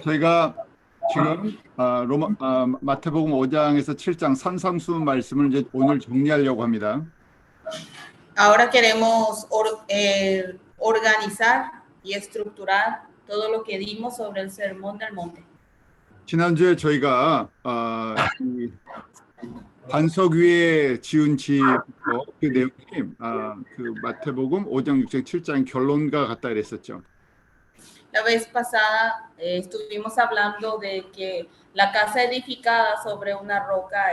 저희가 지금 마태복음 5장에서 7장 산상수 말씀을 이제 오늘 정리하려고 합니다. Ahora queremos organizar y estructurar todo lo que dimos sobre el Sermón del Monte. 지난주에 저희가 이 반석 위에 지은 집부터 그 내용이 그 마태복음 5장, 6장, 7장 결론과 같다 그랬었죠. La vez pasada estuvimos hablando de que la casa edificada sobre una roca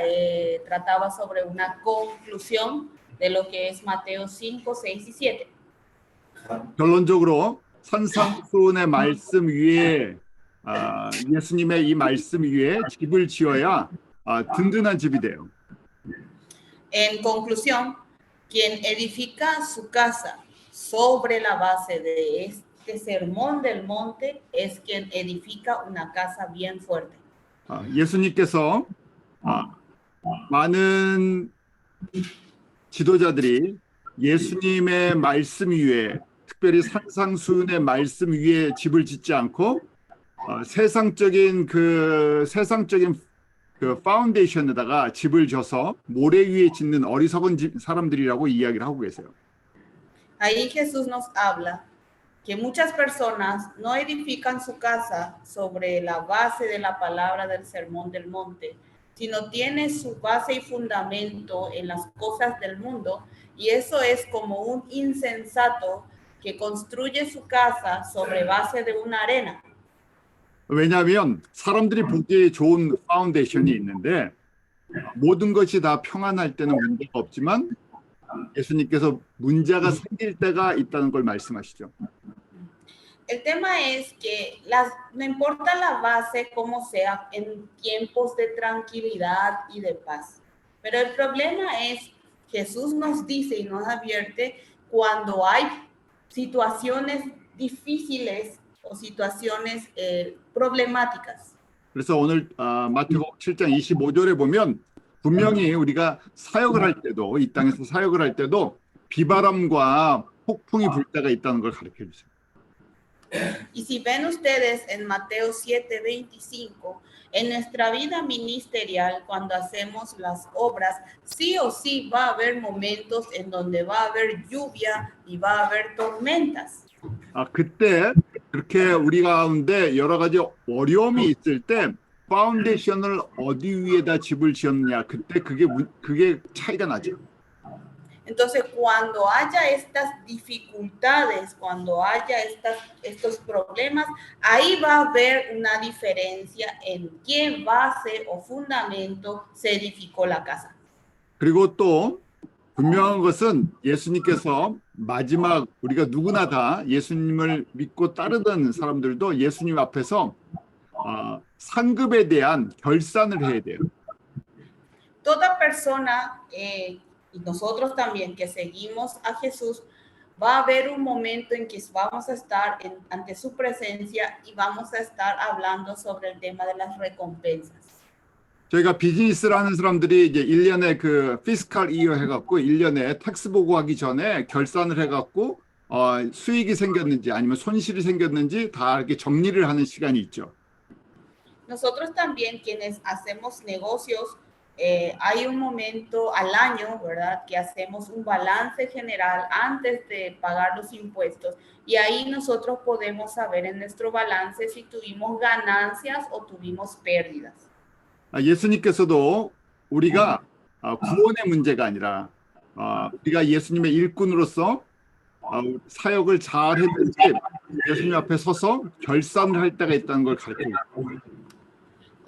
trataba sobre una conclusión de lo que es Mateo 5, 6 y 7. 결론적으로 산상수훈의 말씀 위에 예수님의 이 말씀 위에 집을 지어야 든든한 집이 돼요. En conclusión, quien edifica su casa sobre la base de este sermón del monte es quien edifica una casa bien fuerte. 예수님께서 많은 지도자들이 예수님의 말씀 위에 특별히 산상수훈의 말씀 위에 집을 짓지 않고 세상적인 그 파운데이션에다가 집을 져서 모래 위에 짓는 어리석은 사람들이라고 이야기를 하고 계세요. Ahí Jesús nos habla que muchas personas no edifican su casa sobre la base de la palabra del Sermón del Monte, sino tiene su base y fundamento en las cosas del mundo, y eso es como un insensato que construye su casa sobre base de una arena. 왜냐하면 사람들이 보기에 좋은 파운데이션이 있는데 모든 것이 다 평안할 때는 문제가 없지만 예수님께서 문제가 생길 때가 있다는 걸 말씀하시죠. El tema es que no importa la base como sea en tiempos de tranquilidad y de paz, pero el problema es, Jesús nos dice y nos advierte cuando hay situaciones difíciles o situaciones problemáticas. 그래서 오늘 마태복음 7장 25절에 보면 분명히 우리가 사역을 할 때도 이 땅에서 사역을 할 때도 비바람과 폭풍이 불 때가 있다는 걸 가르쳐 주세요. Y si ven ustedes en Mateo 7:25, en nuestra vida ministerial, cuando hacemos las obras, sí o sí va a haber momentos en donde va a haber lluvia y va a haber tormentas. 그때 그렇게 우리 가운데 여러 가지 어려움이 있을 때 파운데이션을 어디 위에다 집을 지었느냐 그때 그게 차이가 나죠. Entonces, cuando haya estas dificultades, cuando haya estos problemas, ahí va a haber una diferencia en qué base o fundamento se edificó la casa. 그리고 또 분명한 것은 예수님께서 마지막 우리가 누구나 다 예수님을 믿고 따르던 사람들도 예수님 앞에서 상급에 대한 결산을 해야 돼요. Toda persona y nosotros también que seguimos a Jesús, va a haber un momento en que vamos a estar ante su presencia y vamos a estar hablando sobre el tema de las recompensas. 저희가 비즈니스를 하는 사람들이 이제 1년에 그 피스칼 이어 해갖고 1년에 텍스 보고하기 전에 결산을 해갖고 수익이 생겼는지 아니면 손실이 생겼는지 다 이렇게 정리를 하는 시간이 있죠. Nosotros también quienes hacemos negocios hay un momento al año, ¿verdad? Que hacemos un balance general antes de pagar los impuestos y ahí nosotros podemos saber en nuestro balance si tuvimos ganancias o tuvimos pérdidas. 예수님께서도 우리가 구원의 문제가 아니라 우리가 예수님의 일꾼으로서 사역을 잘 했는지 예수님 앞에 서서 결산을 할 때가 있다는 걸 가르쳐요.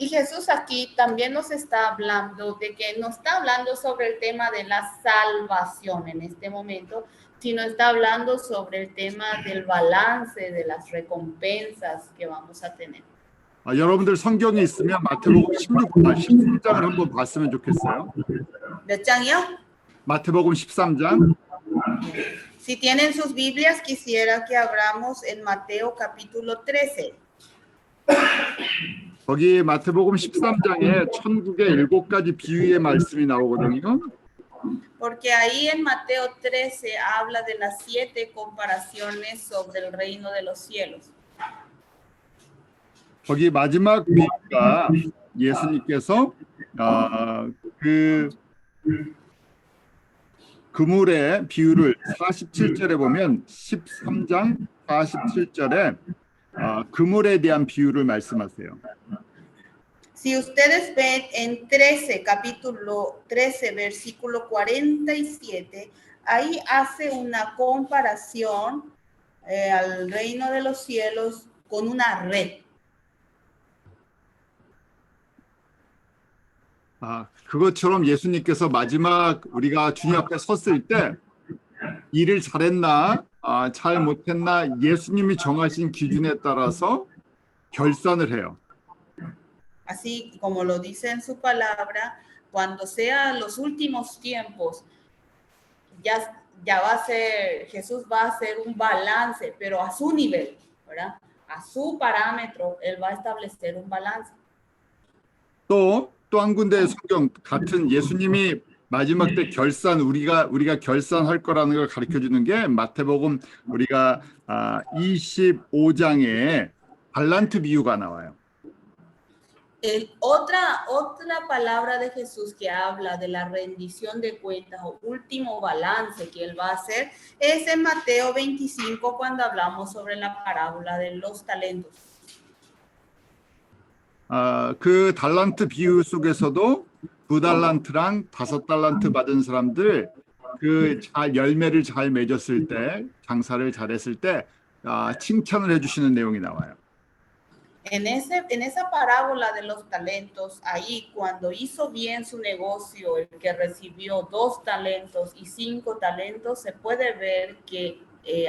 Y Jesús aquí también nos está hablando de que no está hablando sobre el tema de la salvación en este momento, sino está hablando sobre el tema del balance, de las recompensas que vamos a tener. 여러분들 성경에 있으면 마태복음 13장을 한번 봤으면 좋겠어요. ¿De 장이요? 마태복음 13장. Si tienen sus Biblias, quisiera que abramos en Mateo capítulo 13. 거기 마태복음 13장에 천국의 7가지 비유의 말씀이 나오거든요. Porque ahí en Mateo 13 habla de las 7 comparaciones sobre el reino de los cielos. 거기 마지막 비유가 예수님께서 그 그물의 비유를 47절에 보면 13장 47절에 그물에 대한 비유를 말씀하세요. Si ustedes ven en 13, capítulo 13, versículo 47, ahí hace una comparación al reino de los cielos con una red. 그것처럼 예수님께서 마지막 우리가 주님 앞에 섰을 때 일을 잘했나, 잘 못했나 예수님이 정하신 기준에 따라서 결산을 해요. Así como lo dice en su palabra, cuando sean los últimos tiempos, ya va a ser, Jesús va a hacer un balance, pero a su nivel, ¿verdad? A su parámetro, Él va a establecer un balance. 또 한 군데 성경 같은 예수님이 마지막 때 결산 우리가 결산할 거라는 걸 가르쳐 주는 게 마태복음 우리가 25장에 달란트 비유가 나와요. Otra palabra de Jesús que habla de la rendición de cuentas o último balance que Él va a hacer es en Mateo 25 cuando hablamos sobre la parábola de los talentos. 그 달란트 비유 속에서도 2달란트랑 5달란트 받은 사람들 그 열매를 잘 맺었을 때 장사를 잘했을 때 칭찬을 해주시는 내용이 나와요. En esa parábola de los talentos, ahí cuando hizo bien su negocio, el que recibió 2 talentos y 5 talentos, se puede ver que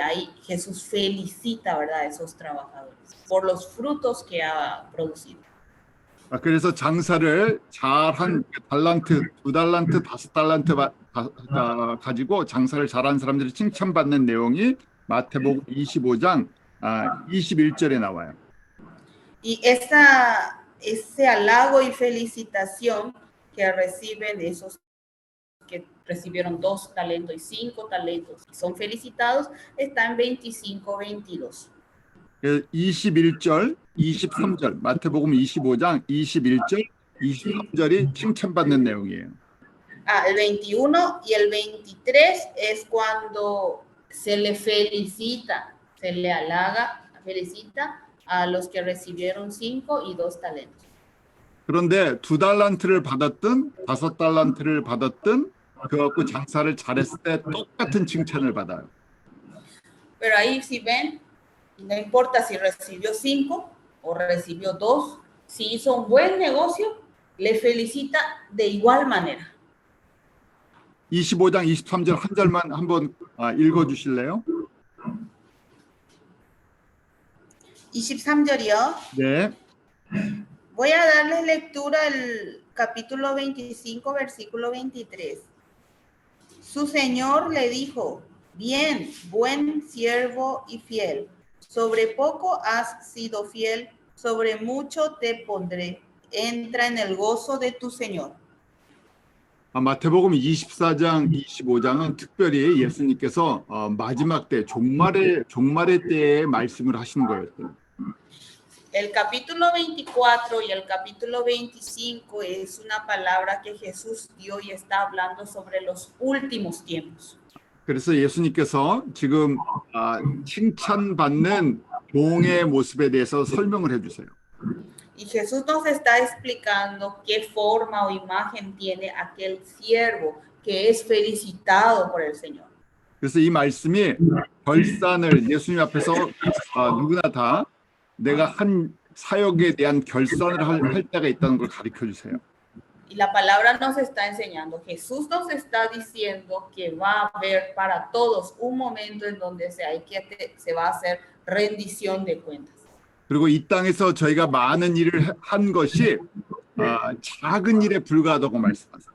ahí Jesús felicita, ¿verdad?, a esos trabajadores por los frutos que ha producido. 그래서 장사를 잘한 달란트, 2달란트, 5달란트 가지고 장사를 잘한 사람들이 칭찬받는 내용이 마태복음 25장 21절에 나와요. Y ese halago y felicitación que reciben esos que recibieron 2 talentos y 5 talentos y son felicitados, está en 25-22. 21절, 23절, 마태복음 25장 21절, 23절이 칭찬받는 내용이에요. El 21 y el 23 es cuando se le felicita, se le halaga, felicita a los que recibieron 5 y 2 talentos. 그런데 2달란트를 받았든 5달란트를 받았든 그갖고 장사를 잘했을 때 똑같은 칭찬을 받아요. Pero ahí si ven, no importa si recibió 5 o recibió 2, si hizo un buen negocio, le felicita de igual manera. 25장 23절 한 절만 한번 읽어주실래요? 23절이요. 네. Voy a darles lectura el capítulo 25, versículo 23. Su señor le dijo: bien, buen siervo y fiel. Sobre poco has sido fiel, sobre mucho te pondré. Entra en el gozo de tu señor. 마태복음 24장, 25장은 특별히 예수님께서 마지막 때 종말의 때에 말씀을 하신 거였어요. El capítulo 24 y el capítulo 25 es una palabra que Jesús dio y está hablando sobre los últimos tiempos. 그래서 예수님께서 지금 칭찬받는 종의 모습에 대해서 설명을 해주세요. Y Jesús nos está explicando qué forma o imagen tiene aquel siervo que es felicitado por el Señor. 그래서 이 말씀이 결산을 예수님 앞에서 누구나 다 내가 한 사역에 대한 결산을 할 때가 있다는 걸 가르쳐 주세요. Y la palabra nos está enseñando, Jesús nos está diciendo que va a haber para todos un momento en donde se va a hacer rendición de cuentas. 그리고 이 땅에서 저희가 많은 일을 한 것이 작은 일에 불과하다고 말씀하세요.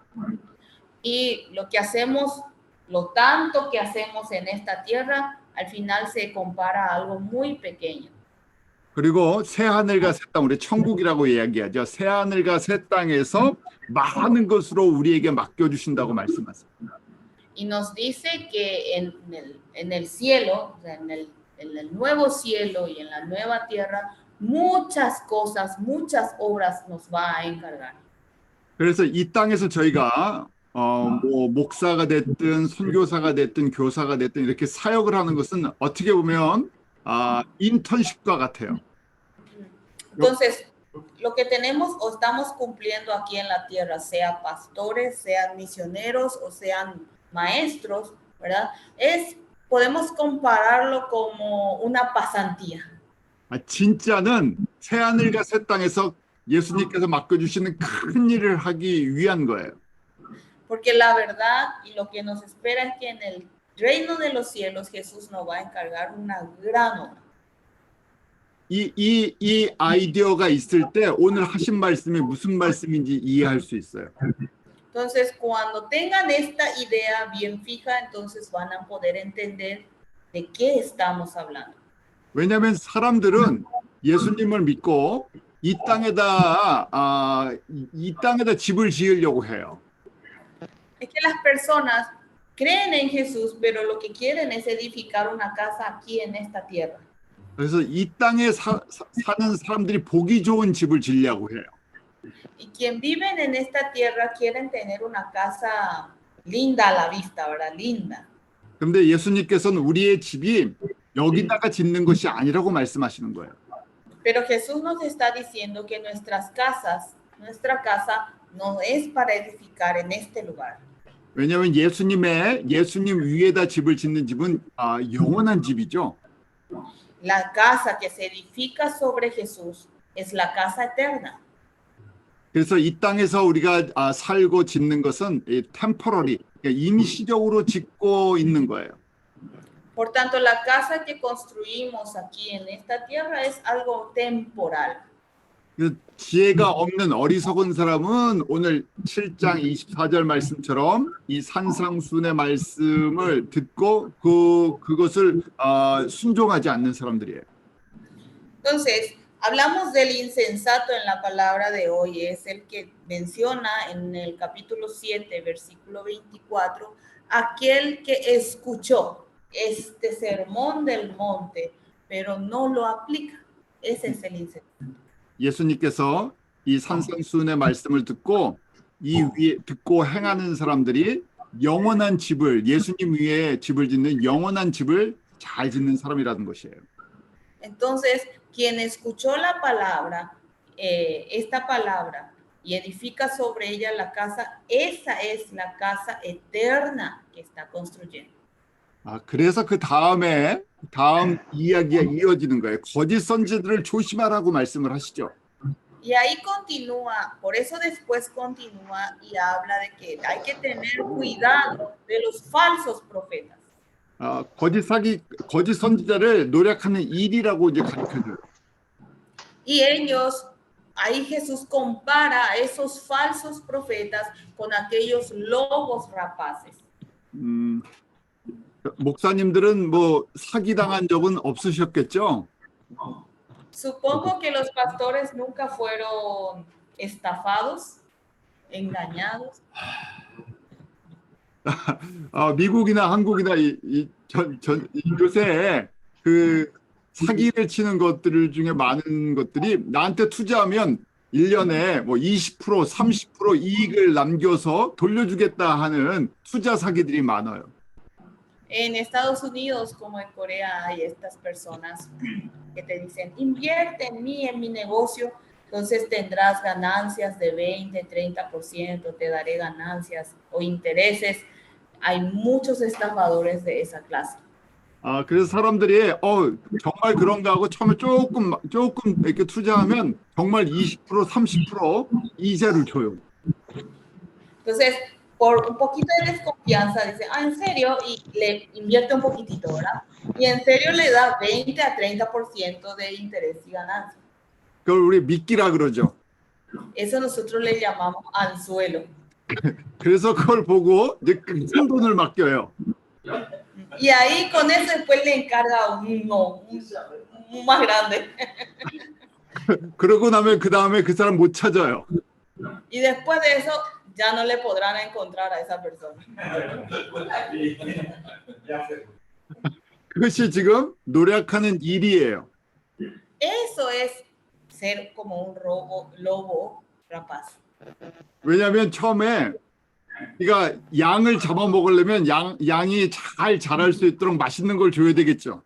Y lo que hacemos, lo tanto que hacemos en esta tierra, al final se compara a algo muy pequeño. 그리고 새 하늘과 새 땅, 우리 천국이라고 이야기하죠. 새 하늘과 새 땅에서 많은 것으로 우리에게 맡겨주신다고 말씀하세요. Y nos dice que en el cielo, o sea, en el nuevo cielo y en la nueva tierra, muchas cosas, muchas obras nos va a encargar. 그래서 이 땅에서 저희가 뭐 목사가 됐든 선교사가 됐든 교사가 됐든 이렇게 사역을 하는 것은 어떻게 보면 인턴십과 같아요. Entonces, lo que tenemos o estamos cumpliendo aquí en la tierra, sea pastores, sean misioneros o sean maestros, ¿verdad? Podemos compararlo como una pasantía. 진짜는 새하늘과 새 땅에서 예수님께서 맡겨주시는 큰 일을 하기 위한 거예요. Porque la verdad y lo que nos espera es que en el reino de los cielos Jesús nos va a encargar una gran obra. 이 아이디어가 있을 때 오늘 하신 말씀이 무슨 말씀인지 이해할 수 있어요. Entonces, cuando tengan esta idea bien fija, entonces van a poder entender de qué estamos hablando. 왜냐하면 사람들은 예수님을 믿고 이 땅에다 집을 지으려고 해요. Es que las personas creen en Jesús, pero lo que quieren es edificar una casa aquí en esta tierra. 그래서 이 땅에 사는 사람들이 보기 좋은 집을 지으려고 해요. Y quien viven en esta tierra quieren tener una casa linda a la vista, ¿verdad? Linda. 그런데 예수님께서는 우리의 집이 여기다가 짓는 것이 아니라고 말씀하시는 거예요. Pero Jesús nos está diciendo que nuestra casa no es para edificar en este lugar. 왜냐하면 예수님 위에다 집을 짓는 집은 영원한 집이죠. La casa que se edifica sobre Jesús es la casa eterna. 그래서 이 땅에서 우리가 살고 짓는 것은 temporary, 임시적으로 짓고 있는 거예요. Por tanto, la casa que construimos aquí en esta tierra es algo temporal. 지혜가 없는 어리석은 사람은 오늘 7장 24절 말씀처럼 이 산상순의 말씀을 듣고 그것을 순종하지 않는 사람들이에요. Entonces, hablamos del insensato en la palabra de hoy, es el que menciona en el capítulo 7, versículo 24, aquel que escuchó este sermón del monte, pero no lo aplica. Ese es el insensato. 예수님께서 이 산상순의 말씀을 듣고 듣고 행하는 사람들이 영원한 집을 예수님 위에 집을 짓는 영원한 집을 잘 짓는 사람이라는 것이에요. Entonces, quien escuchó la palabra, esta palabra, y edifica sobre ella la casa, esa es la casa eterna que está construyendo. 그래서 다음 이야기가 이어지는 거예요. 거짓 선지자들을 조심하라고 말씀을 하시죠. Y ahí continúa, por eso después continúa y habla de que hay que tener cuidado de los falsos profetas. 거짓 선지자를 노력하는 일이라고 이제 가르쳐줘요. Y ellos, ahí Jesús compara a esos falsos profetas con aquellos lobos rapaces. 목사님들은 뭐 사기당한 적은 없으셨겠죠? Supongo que los pastores nunca fueron estafados, engañados. 미국이나 한국이나 요새 그 사기를 치는 것들 중에 많은 것들이 나한테 투자하면 1년에 뭐 20%, 30% 이익을 남겨서 돌려주겠다 하는 투자 사기들이 많아요. En Estados Unidos, como en Corea, hay estas personas que te dicen, invierte en mí, en mi negocio, entonces tendrás ganancias de 20, 30%, te daré ganancias o intereses. Hay muchos estafadores de esa clase. 그래서 사람들이 정말 그런가 하고 처음에 조금 이렇게 투자하면 정말 20%, 30% 이자를 줘요. Entonces, por un poquito de desconfianza, dice, en serio, y le invierte un poquitito, ¿verdad? Y en serio le da 20 a 30% de interés y ganancia. 그걸 우리 미끼라 그러죠. Eso nosotros le llamamos anzuelo. 그래서 그걸 보고 이제 큰 돈을 맡겨요. Y ahí con eso después le encarga uno más grande. 그러고 나면 그 다음에 그 사람 못 찾아요. Y después de eso ya no le podrán encontrar a esa persona. 그것이 지금 노력하는 일이에요. Eso es ser como un lobo rapaz. 왜냐하면 처음에 네가 양을 잡아먹으려면 양이 잘 자랄 수 있도록 맛있는 걸 줘야 되겠죠.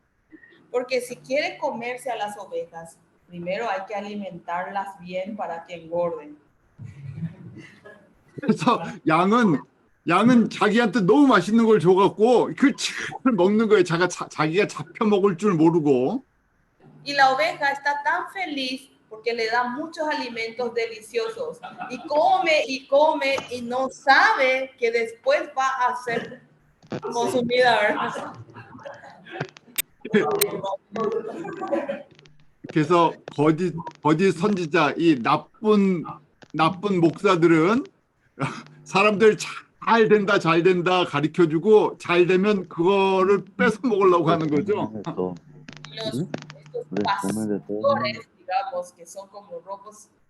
Porque si quiere comerse a las ovejas, primero hay que alimentarlas bien para que engorden. 그래서 양은 자기한테 너무 맛있는 걸 줘갖고 그 잘 먹는 거예요. 자기가 잡혀 먹을 줄 모르고. Y la oveja está tan feliz porque le dan muchos alimentos deliciosos y come y no sabe que después va a ser consumida, ¿verdad? 그래서 거짓 선지자, 이 나쁜 목사들은 사람들 잘 된다 가르쳐주고 잘 되면 그거를 뺏어 먹으려고 하는 거죠. Estos pastores, digamos, que son como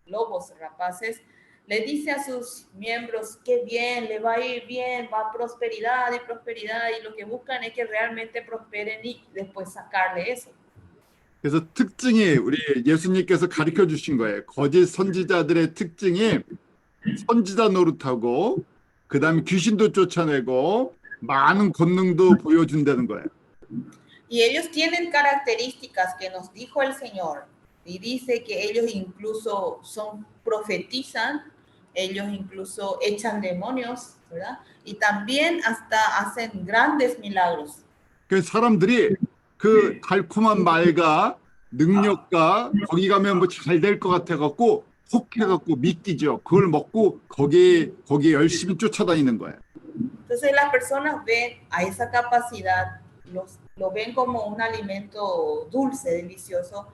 lobos rapaces, le dice a sus miembros que bien, le va a ir bien, va a prosperidad y lo que buscan es que realmente prosperen y después sacarle eso. 그래서 특징이 우리 예수님께서 가르쳐 주신 거예요. 거짓 선지자들의 특징이 선지자 노릇하고 그다음에 귀신도 쫓아내고 많은 권능도 보여준다는 거예요. Y ellos tienen características que nos dijo el Señor. Y dice que ellos incluso profetizan, ellos incluso echan demonios, ¿verdad? Y también hasta hacen grandes milagros. 그 사람들이 그 달콤한 말과 능력과 거기 가면 뭐 잘 될 것 같아갖고 혹해갖고 믿기죠. 그걸 먹고 거기에 열심히 쫓아다니는 거예요. Entonces las personas ven a esa capacidad, lo ven como un alimento dulce, delicioso,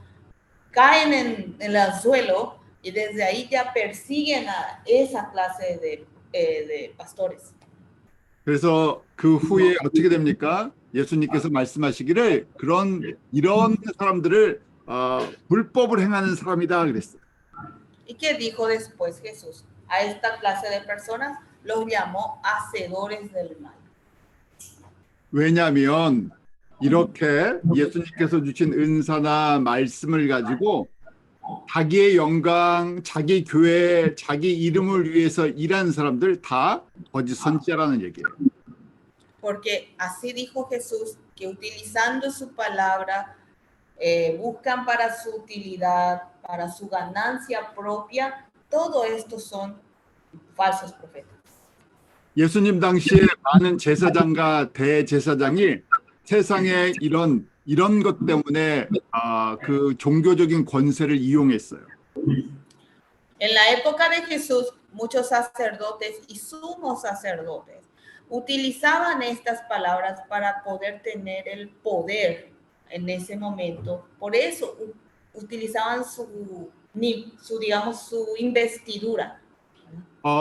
caen en el suelo y desde ahí ya persiguen a esa clase de pastores. 그래서 그 후에 어떻게 됩니까? 예수님께서 말씀하시기를 이런 사람들을 불법을 행하는 사람이다 그랬어요. ¿Y qué dijo después Jesús? A esta clase de personas los llamó hacedores del mal. 왜냐하면 이렇게 예수님께서 주신 은사나 말씀을 가지고 자기의 영광, 자기 교회, 자기 이름을 위해서 일하는 사람들 다 거짓 선지자라는 얘기예요. Porque así dijo Jesús, que utilizando su palabra, buscan para su utilidad, para su ganancia propia, todo esto son falsos profetas. 예수님 당시에 많은 제사장과 대제사장이 세상에 이런 것 때문에 그 종교적인 권세를 이용했어요. En la época de Jesús, muchos sacerdotes y sumos sacerdotes utilizaban estas palabras para poder tener el poder en ese momento. Por eso utilizaban digamos, su investidura.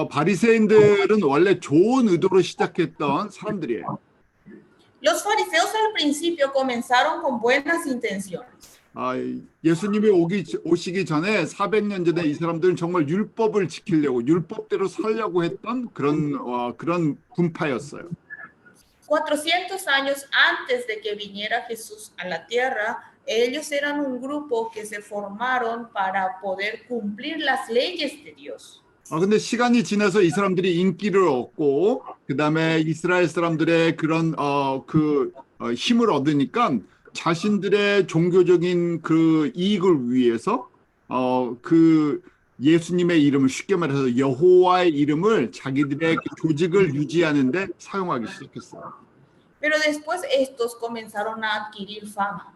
바리새인들은 원래 좋은 의도로 시작했던 사람들이에요. Los fariseos al principio comenzaron con buenas intenciones. 예수님이 오시기 전에 400년 전에 이 사람들은 정말 율법을 지키려고 율법대로 살려고 했던 그런 분파였어요. 400 años antes de que viniera Jesús a la tierra, ellos eran un grupo que se formaron para poder cumplir las leyes de Dios. 근데 시간이 지나서 이 사람들이 인기를 얻고 그다음에 이스라엘 사람들의 그런 힘을 얻으니까 자신들의 종교적인 그 이익을 위해서 그 예수님의 이름을 쉽게 말해서 여호와의 이름을 자기들의 그 조직을 유지하는데 사용하기 시작했어요. Pero después estos comenzaron a adquirir fama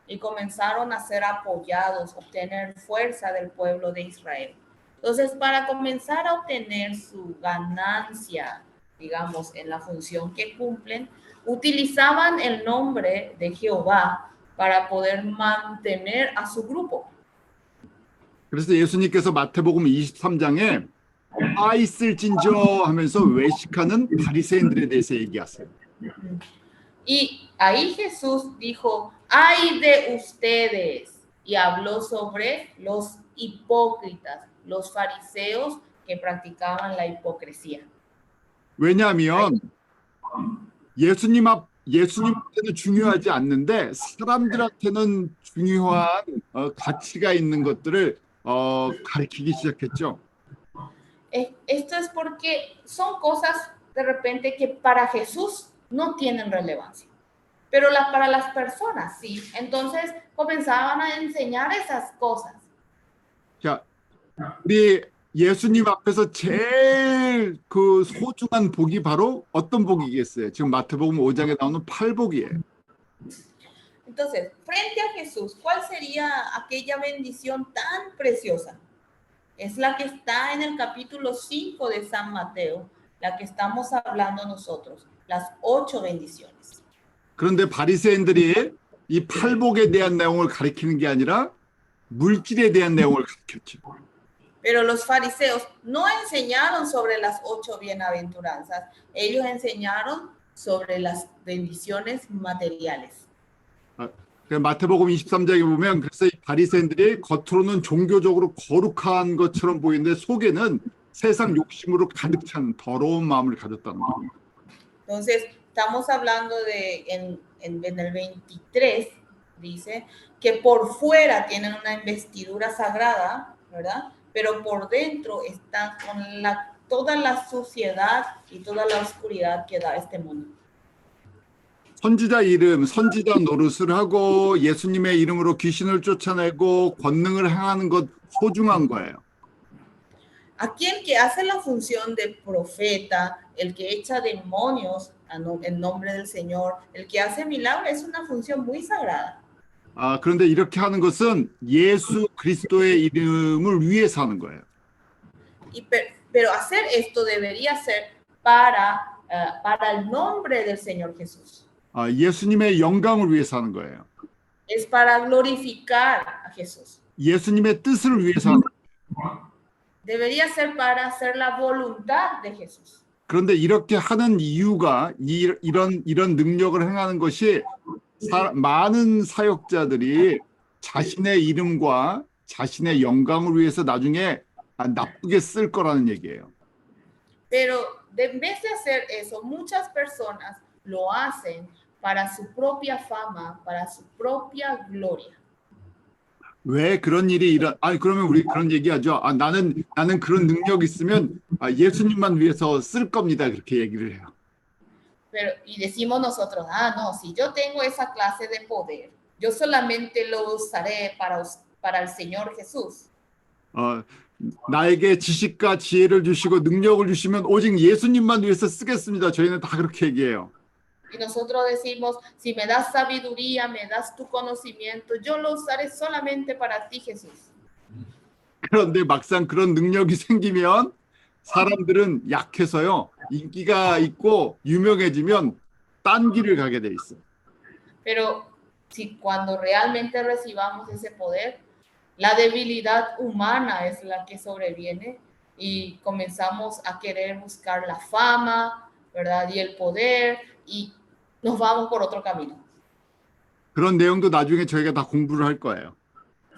y comenzaron a ser apoyados, obtener fuerza del pueblo de Israel. Entonces, para comenzar a obtener su ganancia, digamos, en la función que cumplen, utilizaban el nombre de Jehová para poder mantener a su grupo. 그래서 예수님께서 마태복음 23장에 아 있을진저 하면서 외식하는 바리새인들에 대해서 얘기하세요. Y ahí Jesús dijo, ay de ustedes, y habló sobre los hipócritas, los fariseos que practicaban la hipocresía. 왜냐하면 예수님 예수님한테는 중요하지 않는데 사람들한테는 중요한 가치가 있는 것들을 가르치기 시작했죠. Esto es porque son cosas de repente que para Jesús no tienen relevancia, pero para las personas sí. Entonces comenzaban a enseñar esas cosas. 자, 우리 예수님 앞에서 제일 그 소중한 복이 바로 어떤 복이겠어요? 지금 마태복음 5장에 나오는 팔복이에요. Entonces, frente a Jesús, ¿cuál sería aquella bendición tan preciosa? Es la que está en el capítulo 5 de San Mateo, la que estamos hablando nosotros, las 8 bendiciones. 그런데 바리새인들이 이 팔복에 대한 내용을 가리키는 게 아니라 물질에 대한 내용을 가르쳤죠. Pero los fariseos no enseñaron sobre las 8 bienaventuranzas, ellos enseñaron sobre las bendiciones materiales. 마태복음 23장에 보면 그래서 이 바리새인들이 겉으로는 종교적으로 거룩한 것처럼 보이는데 속에는 세상 욕심으로 가득 찬 더러운 마음을 가졌다는 거예요. Entonces, estamos hablando en el 23, dice, que por fuera tienen una investidura sagrada, ¿verdad? Pero por dentro están con toda la suciedad y toda la oscuridad que da este mundo. 선지자 이름, 선지자 노릇을 하고 예수님의 이름으로 귀신을 쫓아내고 권능을 행하는 것 소중한 거예요. Aquel que hace la función de profeta, el que echa demonios en nombre del Señor, el que hace milagros, es una función muy sagrada. 그런데 이렇게 하는 것은 예수 그리스도의 이름을 위해서 하는 거예요. Pero hacer esto debería ser para el nombre del Señor Jesús. 예수님의 영광을 위해서 하는 거예요. Es para glorificar a Jesús. 예수님의 뜻을 위해서 하는 거예요. Debería ser para hacer la voluntad de Jesús. 그런데 이렇게 하는 이유가 이런 능력을 행하는 것이 많은 사역자들이 자신의 이름과 자신의 영광을 위해서 나중에 나쁘게 쓸 거라는 얘기예요. Pero en vez de hacer eso, muchas personas lo hacen para su propia fama, para su propia gloria. 왜 그런 일이 그러면 우리 그런 얘기하죠. 나는 그런 능력 있으면 예수님만 위해서 쓸 겁니다. 그렇게 얘기를 해요. Y decimos nosotros, no, si yo tengo esa clase de poder, yo solamente lo usaré para el Señor Jesús. 나에게 지식과 지혜를 주시고 능력을 주시면 오직 예수님만 위해서 쓰겠습니다. 저희는 다 그렇게 얘기해요. Y nosotros decimos, si me das sabiduría, me das tu conocimiento, yo lo usaré solamente para ti, Jesús. 그런데 막상 그런 능력이 생기면 사람들은 약해서요. 인기가 있고 유명해지면 딴 길을 가게 돼 있어요. Pero si cuando realmente recibamos ese poder, la debilidad humana es la que sobreviene y comenzamos a querer buscar la fama, ¿verdad? Y el poder y nos vamos por otro camino. 그런 내용도 나중에 저희가 다 공부를 할 거예요.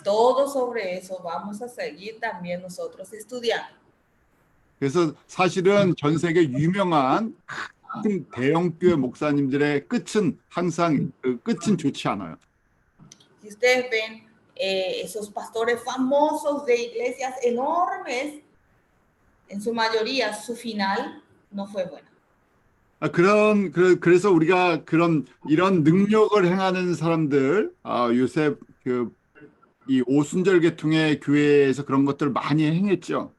Todo sobre eso vamos a seguir también nosotros estudiando. 그래서 sa실은 전 세계 유명한 큰 대형교회 목사님들의 끝은 항상 끝은 좋지 않아요. Si ustedes ven esos pastores famosos de iglesias enormes, en su mayoría su final no fue bueno. 그래서 우리가 이런 능력을 행하는 사람들 요새 이 오순절 계통의 교회에서 그런 것들을 많이 행했죠.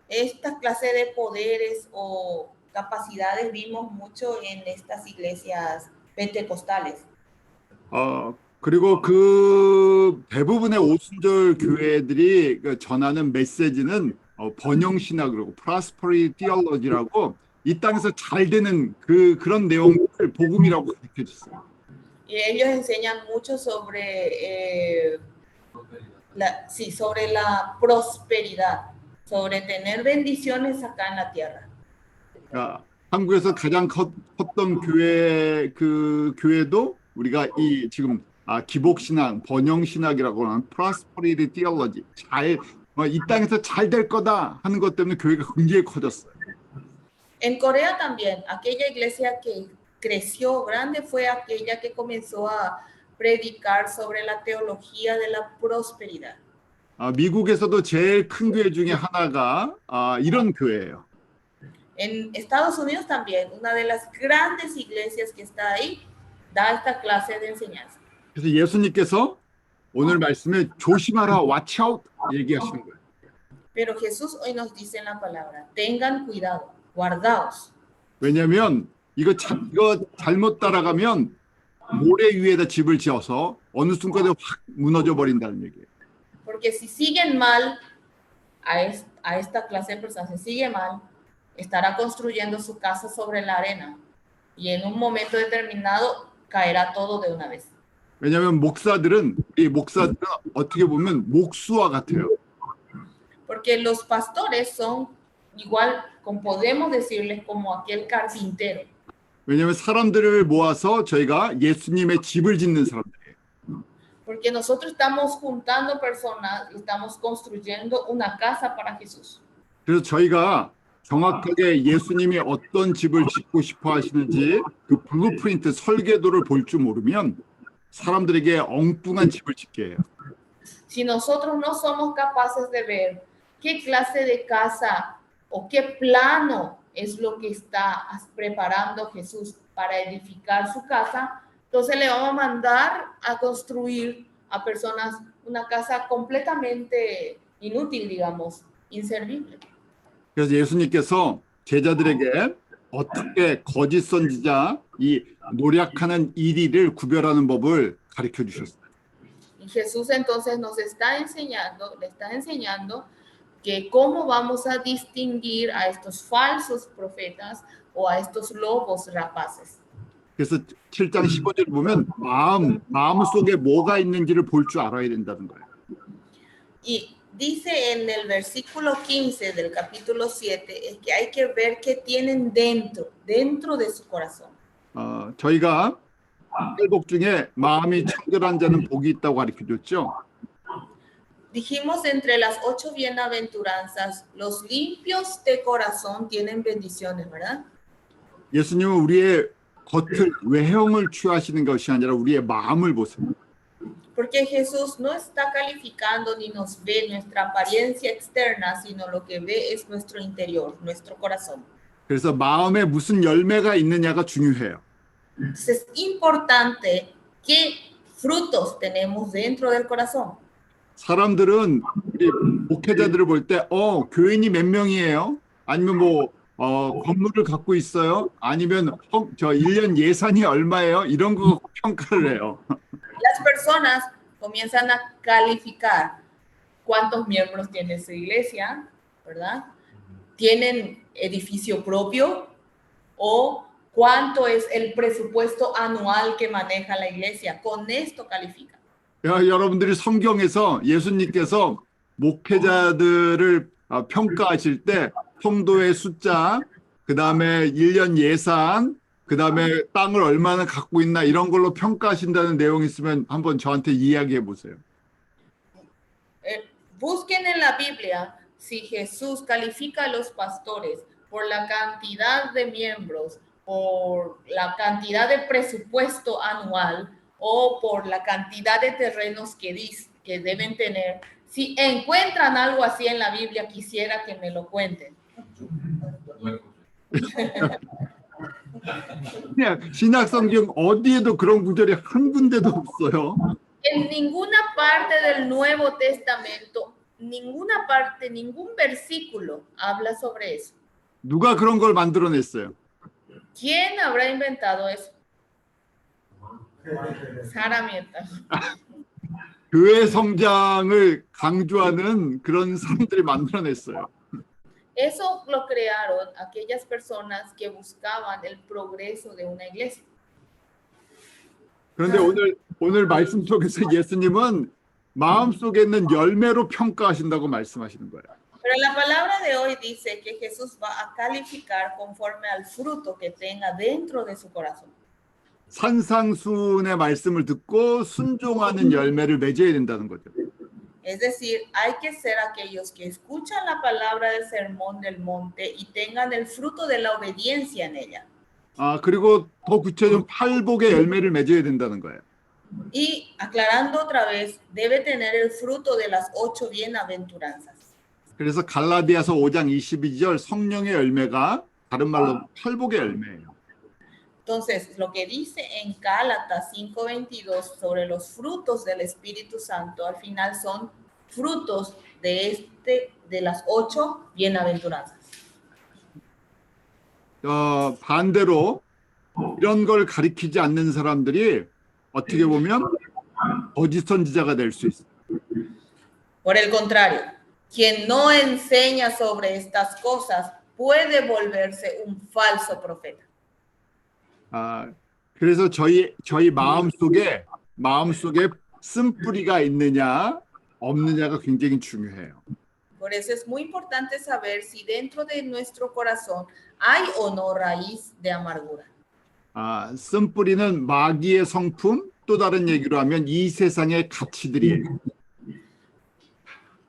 Esta clase de poderes o capacidades vimos mucho en estas iglesias pentecostales. 그리고 그 대부분의 오순절 교회들이 전하는 메시지는 번영신학이라고 prosperity theology라고 이 땅에서 잘 되는 그런 내용을 복음이라고 가르쳐 줬어요. Y ellos enseñan mucho sobre sobre la prosperidad, sobre tener bendiciones acá en la tierra. 한국에서 가장 컸던 교회도 우리가 이 지금 기복신학, 번영신학이라고 하는 prosperity theology 이 땅에서 잘 될 거다 하는 것 때문에 교회가 굉장히 커졌어요. En Corea también, aquella iglesia que creció, grande fue aquella que comenzó a predicar sobre la teología de la prosperidad. 미국에서도 제일 큰 교회 중에 하나가 이런 교회예요. En Estados Unidos también, una de las grandes iglesias que está ahí, da esta clase de enseñanza. 그래서 예수님께서 오늘 말씀에 조심하라, watch out 얘기하시는 거예요. Pero Jesús hoy nos dice en la palabra, tengan cuidado, guardaos. 왜냐하면 이거 잘못 따라가면 모래 위에다 집을 지어서 어느 순간에 확 무너져 버린다는 얘기예요. Porque si siguen mal a esta clase de personas, si sigue mal, estará construyendo su casa sobre la arena y en un momento determinado caerá todo de una vez. 왜냐하면 이 목사들은 어떻게 보면 목수와 같아요. Porque los pastores son igual, como podemos decirles, como aquel carpintero. 왜냐하면 사람들을 모아서 저희가 예수님의 집을 짓는 사람들이에요. Porque nosotros estamos juntando personas y estamos construyendo una casa para Jesús. 그래서 저희가 정확하게 예수님이 어떤 집을 짓고 싶어 하시는지 그 블루프린트 설계도를 볼 줄 모르면 사람들에게 엉뚱한 집을 짓게 해요. Si nosotros no somos capaces de ver qué clase de casa o qué plano es lo que está preparando Jesús para edificar su casa, entonces le vamos a mandar a construir a personas una casa completamente inútil, digamos, inservible. 그래서 예수님께서 제자들에게 어떻게 거짓 선지자, 이 노력하는 이리를 구별하는 법을 가르쳐 주셨어요. Y Jesús entonces nos está enseñando, le está enseñando que cómo vamos a distinguir a estos falsos profetas o a estos lobos rapaces. 그래서 7장 15절 보면 마음 속에 뭐가 있는지를 볼 줄 알아야 된다는 거예요. Y dice en el versículo 15 del capítulo 7 es que hay que ver qué tienen dentro de su corazón. 저희가 팔복 중에 마음이 청결한 자는 복이 있다고 가르쳐줬죠. Dijimos entre las 8 bienaventuranzas, los limpios de corazón tienen bendiciones, ¿verdad? 예수님은 우리의 겉을 외형을 취하시는 것이 아니라 우리의 마음을 보세요. Porque Jesús no está calificando ni nos ve nuestra apariencia externa, sino lo que ve es nuestro interior, nuestro corazón. 그래서 마음에 무슨 열매가 있느냐가 중요해요. Entonces es importante qué frutos tenemos dentro del corazón. 사람들은 우리 목회자들을 볼 때 교인이 몇 명이에요? 아니면 건물을 갖고 있어요? 아니면 1년 예산이 얼마예요? 이런 거 평가를 해요. Las personas comienzan a calificar cuántos miembros tiene su iglesia, ¿verdad? ¿Tienen edificio propio? ¿O cuánto es el presupuesto anual que maneja la iglesia? Con esto califican. 여러분들이 성경에서 예수님께서 목회자들을 평가하실 때 성도의 숫자, 그 다음에 1년 예산, 그 다음에 땅을 얼마나 갖고 있나 이런 걸로 평가하신다는 내용이 있으면 한번 저한테 이야기해 보세요. Busquen en la Biblia si Jesús califica a los pastores por la cantidad de miembros, por la cantidad de presupuesto anual o por la cantidad de terrenos que deben tener. Si encuentran algo así en la Biblia, quisiera que me lo cuenten. 그냥 신약 성경 어디에도 그런 구절이 한 군데도 없어요. En ninguna parte del Nuevo Testamento, ninguna parte, ningún versículo habla sobre eso. 누가 그런 걸 만들어냈어요? ¿Quién habrá inventado eso? 사람이었다. 교회 성장을 강조하는 그런 사람들이 만들어냈어요. Eso lo crearon aquellas personas que buscaban el progreso de una iglesia. 그런데 오늘 말씀 속에서 예수님은 마음속에 있는 열매로 평가하신다고 말씀하시는 거예요. Pero la palabra de hoy dice que Jesús va a calificar conforme al fruto que tenga dentro de su corazón. 산상수훈의 말씀을 듣고 순종하는 열매를 맺어야 된다는 거죠. Es decir, hay que ser aquellos que escuchan la palabra del sermón del monte y tengan el fruto de la obediencia en ella. 그리고 더 구체적으로 팔복의 열매를 맺어야 된다는 거예요. Y aclarando otra vez, debe tener el fruto de las 8 bienaventuranzas. 그래서 갈라디아서 5장 22절 성령의 열매가 다른 말로 팔복의 열매예요. Entonces, lo que dice en Gálatas 5:22 sobre los frutos del Espíritu Santo, al final son frutos de las 8 bienaventuranzas. 반대로 이런 걸 가리키지 않는 사람들이 어떻게 보면 거짓 선지자가 될 수 있어요. Por el contrario, quien no enseña sobre estas cosas puede volverse un falso profeta. 그래서 저희 마음속에 쓴뿌리가 있느냐 없느냐가 굉장히 중요해요. Por eso es muy importante saber si dentro de nuestro corazón hay o no raíz de amargura. 쓴뿌리는 마귀의 성품, 또 다른 얘기로 하면 이 세상의 가치들이에요.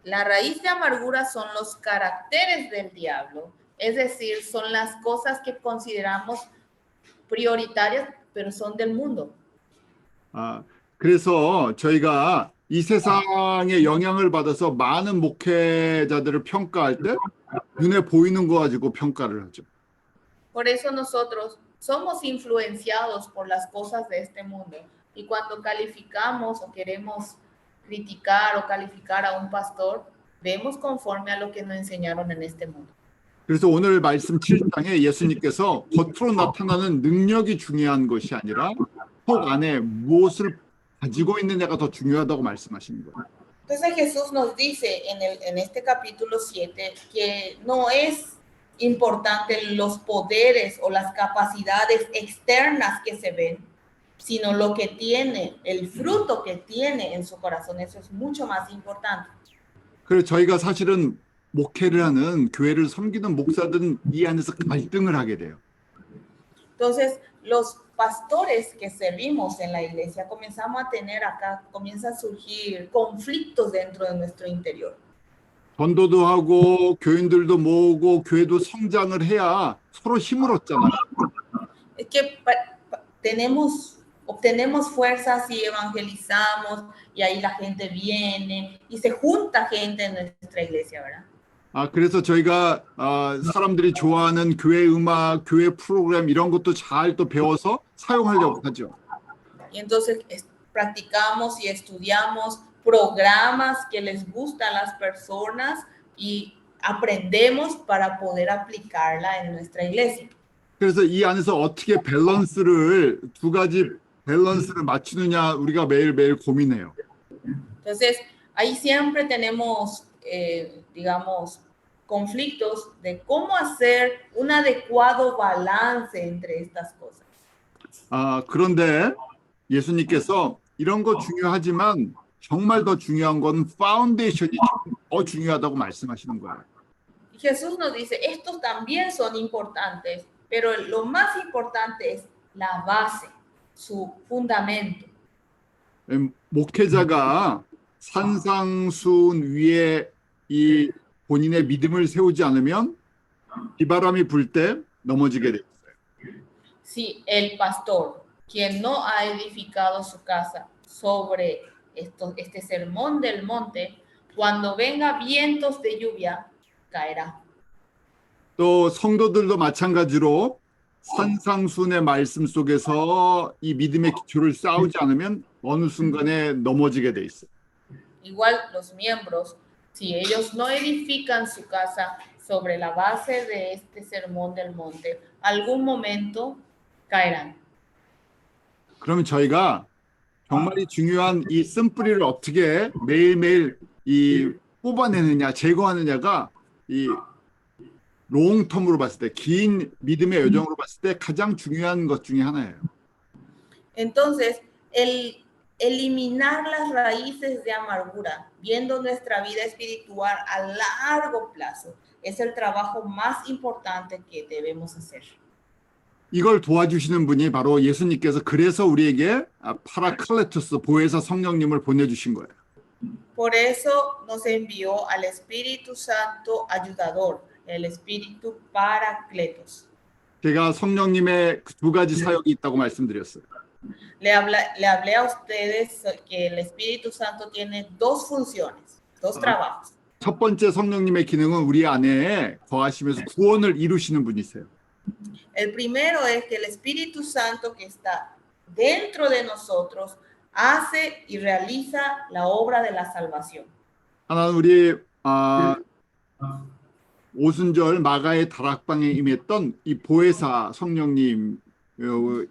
La raíz de amargura son los caracteres del diablo, es decir, son las cosas que consideramos prioritarias, pero son del mundo. 그래서 저희가 이 세상의 영향을 받아서 많은 목회자들을 평가할 때 눈에 보이는 거 가지고 평가를 하죠. Por eso nosotros somos influenciados por las cosas de este mundo. Y cuando calificamos o queremos criticar o calificar a un pastor, vemos conforme a lo que nos enseñaron en este mundo. 그래서 오늘 말씀 7장에 예수님께서 겉으로 나타나는 능력이 중요한 것이 아니라 속 안에 무엇을 가지고 있느냐가 더 중요하다고 말씀하신 거예요. Entonces Jesús nos dice en este capítulo 7 que no es importante los poderes o las capacidades externas que se ven, sino lo que tiene, el fruto que tiene en su corazón. Eso es mucho más importante. 그래서 저희가 사실은 목회를 하는 교회를 섬기는 목사들은 이 안에서 갈등을 하게 돼요. Entonces, los pastores que servimos en la iglesia comenzamos a tener acá, comienza a surgir conflictos dentro de nuestro interior. 전도도 하고 교인들도 모으고 교회도 성장을 해야 서로 힘을 얻잖아요. Es que obtenemos fuerzas y evangelizamos y ahí la gente viene y se junta gente en nuestra iglesia, ¿verdad? 그래서 저희가 사람들이 좋아하는 교회 음악, 교회 프로그램 이런 것도 잘 또 배워서 사용하려고 하죠. Y entonces practicamos y estudiamos programas que les gustan a las personas y aprendemos para poder aplicarla en nuestra iglesia. 그래서 이 안에서 어떻게 두 가지 밸런스를 맞추느냐 우리가 매일매일 고민해요. Entonces, ahí siempre tenemos, digamos, conflictos de cómo hacer un adecuado balance entre estas cosas. 그런데 예수님께서 이런 거 중요하지만 정말 더 중요한 건 파운데이션이 더 중요하다고 말씀하시는 거예요. Jesús nos dice, estos también son importantes, pero lo más importante es la base, su fundamento. 목회자가 산상수훈 위에 이 본인의 믿음을 세우지 않으면 비바람이 불 때 넘어지게 돼 있어요. Si el pastor, quien no ha edificado su casa sobre este sermón del monte, cuando venga vientos de lluvia, caerá. 또 성도들도 마찬가지로 산상수훈의 말씀 속에서 이 믿음의 기초를 쌓지 않으면 어느 순간에 넘어지게 돼 있어요. Igual los miembros, si ellos no edifican su casa sobre la base de este sermón del monte, algún momento caerán. 그러면 저희가 정말 중요한 이 쓴뿌리를 어떻게 매일매일 이 뽑아내느냐, 제거하느냐가 이 롱텀으로 봤을 때, 긴 믿음의 여정으로 봤을 때 가장 중요한 것 중에 하나예요. Entonces, el eliminar las raíces de amargura, viendo nuestra vida espiritual a largo plazo, es el trabajo más importante que debemos hacer. 이걸 도와주시는 분이 바로 예수님께서 그래서 우리에게 파라클레토스 보혜사 성령님을 보내주신 거예요. Por eso nos envió al Espíritu Santo ayudador, el Espíritu Paracletos. 제가 성령님의 두 가지 사역이 있다고 말씀드렸어요. Le hablé a ustedes que el Espíritu Santo tiene dos funciones, dos trabajos. 첫 번째 성령님의 기능은 우리 안에 거하시면서 구원을 이루시는 분이세요. El primero es que el Espíritu Santo que está dentro de nosotros hace y realiza la obra de la salvación. 하나는 우리 오순절 마가의 다락방에 임했던 이 보혜사 성령님,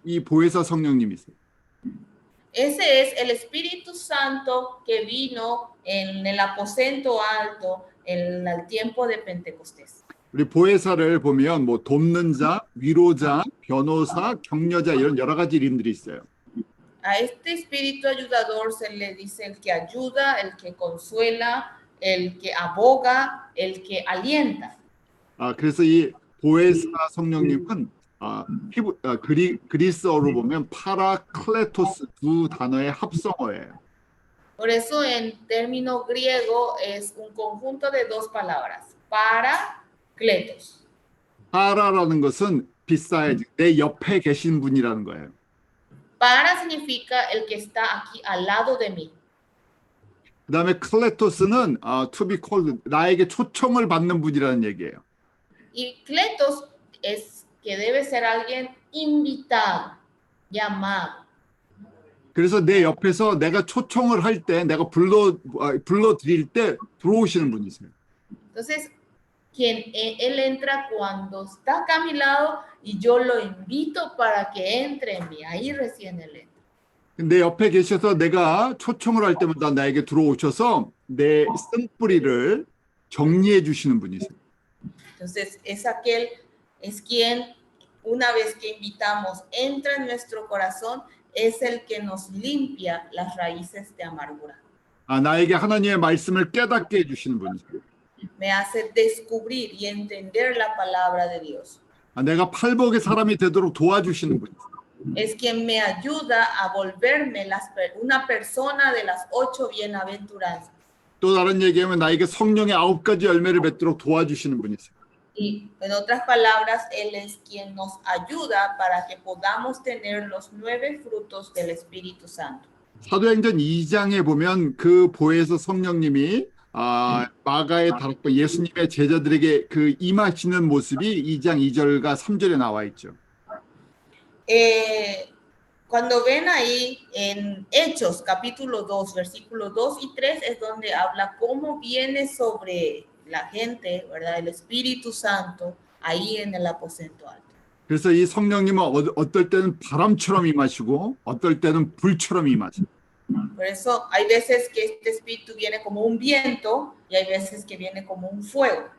이 보혜사 성령님이세요. Ese es el Espíritu Santo que vino en el aposento alto en el tiempo de Pentecostés. 우리 보혜사를 보면 뭐 돕는 자, 위로자, 변호사, 격려자 이런 여러 가지 이름들이 있어요. A este espíritu ayudador se le dice el que ayuda, el que consuela, el que aboga, el que alienta. 그래서 이 보혜사 성령님은 그리스어로 보면 파라클레토스 두 단어의 합성어예요. Por eso en término griego es un conjunto de dos palabras, paracletos. 파라라는 것은 beside, 내 옆에 계신 분이라는 거예요. Para significa el que está aquí al lado de mí. 그 다음에 클레토스는 to be called, 나에게 초청을 받는 분이라는 얘기예요. Y kletos es que debe ser alguien invitado, llamado. 그래서 내 옆에서 내가 초청을 할 때, 내가 불러드릴 때 들어오시는 분이세요. Entonces, él entra cuando está acá a mi lado y yo lo invito para que entre en mí. Ahí recién él entra. 내 옆에 계셔서 내가 초청을 할 때마다 나에게 들어오셔서 내 쓴뿌리를 정리해 주시는 분이세요. Entonces, es quien, una vez que invitamos, entra en nuestro corazón, es el que nos limpia las raíces de amargura. 나에게 하나님의 말씀을 깨닫게 해주시는 분이세요. Me hace descubrir y entender la palabra de Dios. 내가 팔복의 사람이 되도록 도와주시는 분이세요. Es quien me ayuda a volverme una persona de las 8 bienaventuranzas. 또 다른 얘기하면 나에게 성령의 9가지 열매를 맺도록 도와주시는 분이세요. Y en otras palabras, Él es quien nos ayuda para que podamos tener los 9 frutos del Espíritu Santo. 사도행전 2장에 보면 그 보혜사 성령님이 마가의 다락방 예수님의 제자들에게 그 임하시는 모습이 2장 2절과 3절에 나와 있죠. Cuando ven ahí en Hechos capítulo 2, versículos 2 y 3 es donde habla cómo viene sobre la gente, ¿verdad? El Espíritu Santo ahí en el aposento alto. 그래서 이 성령님은 어떨 때는 바람처럼 임하시고 어떨 때는 불처럼 임하세요. Por eso hay veces que este espíritu viene como un viento y hay veces que viene como un fuego.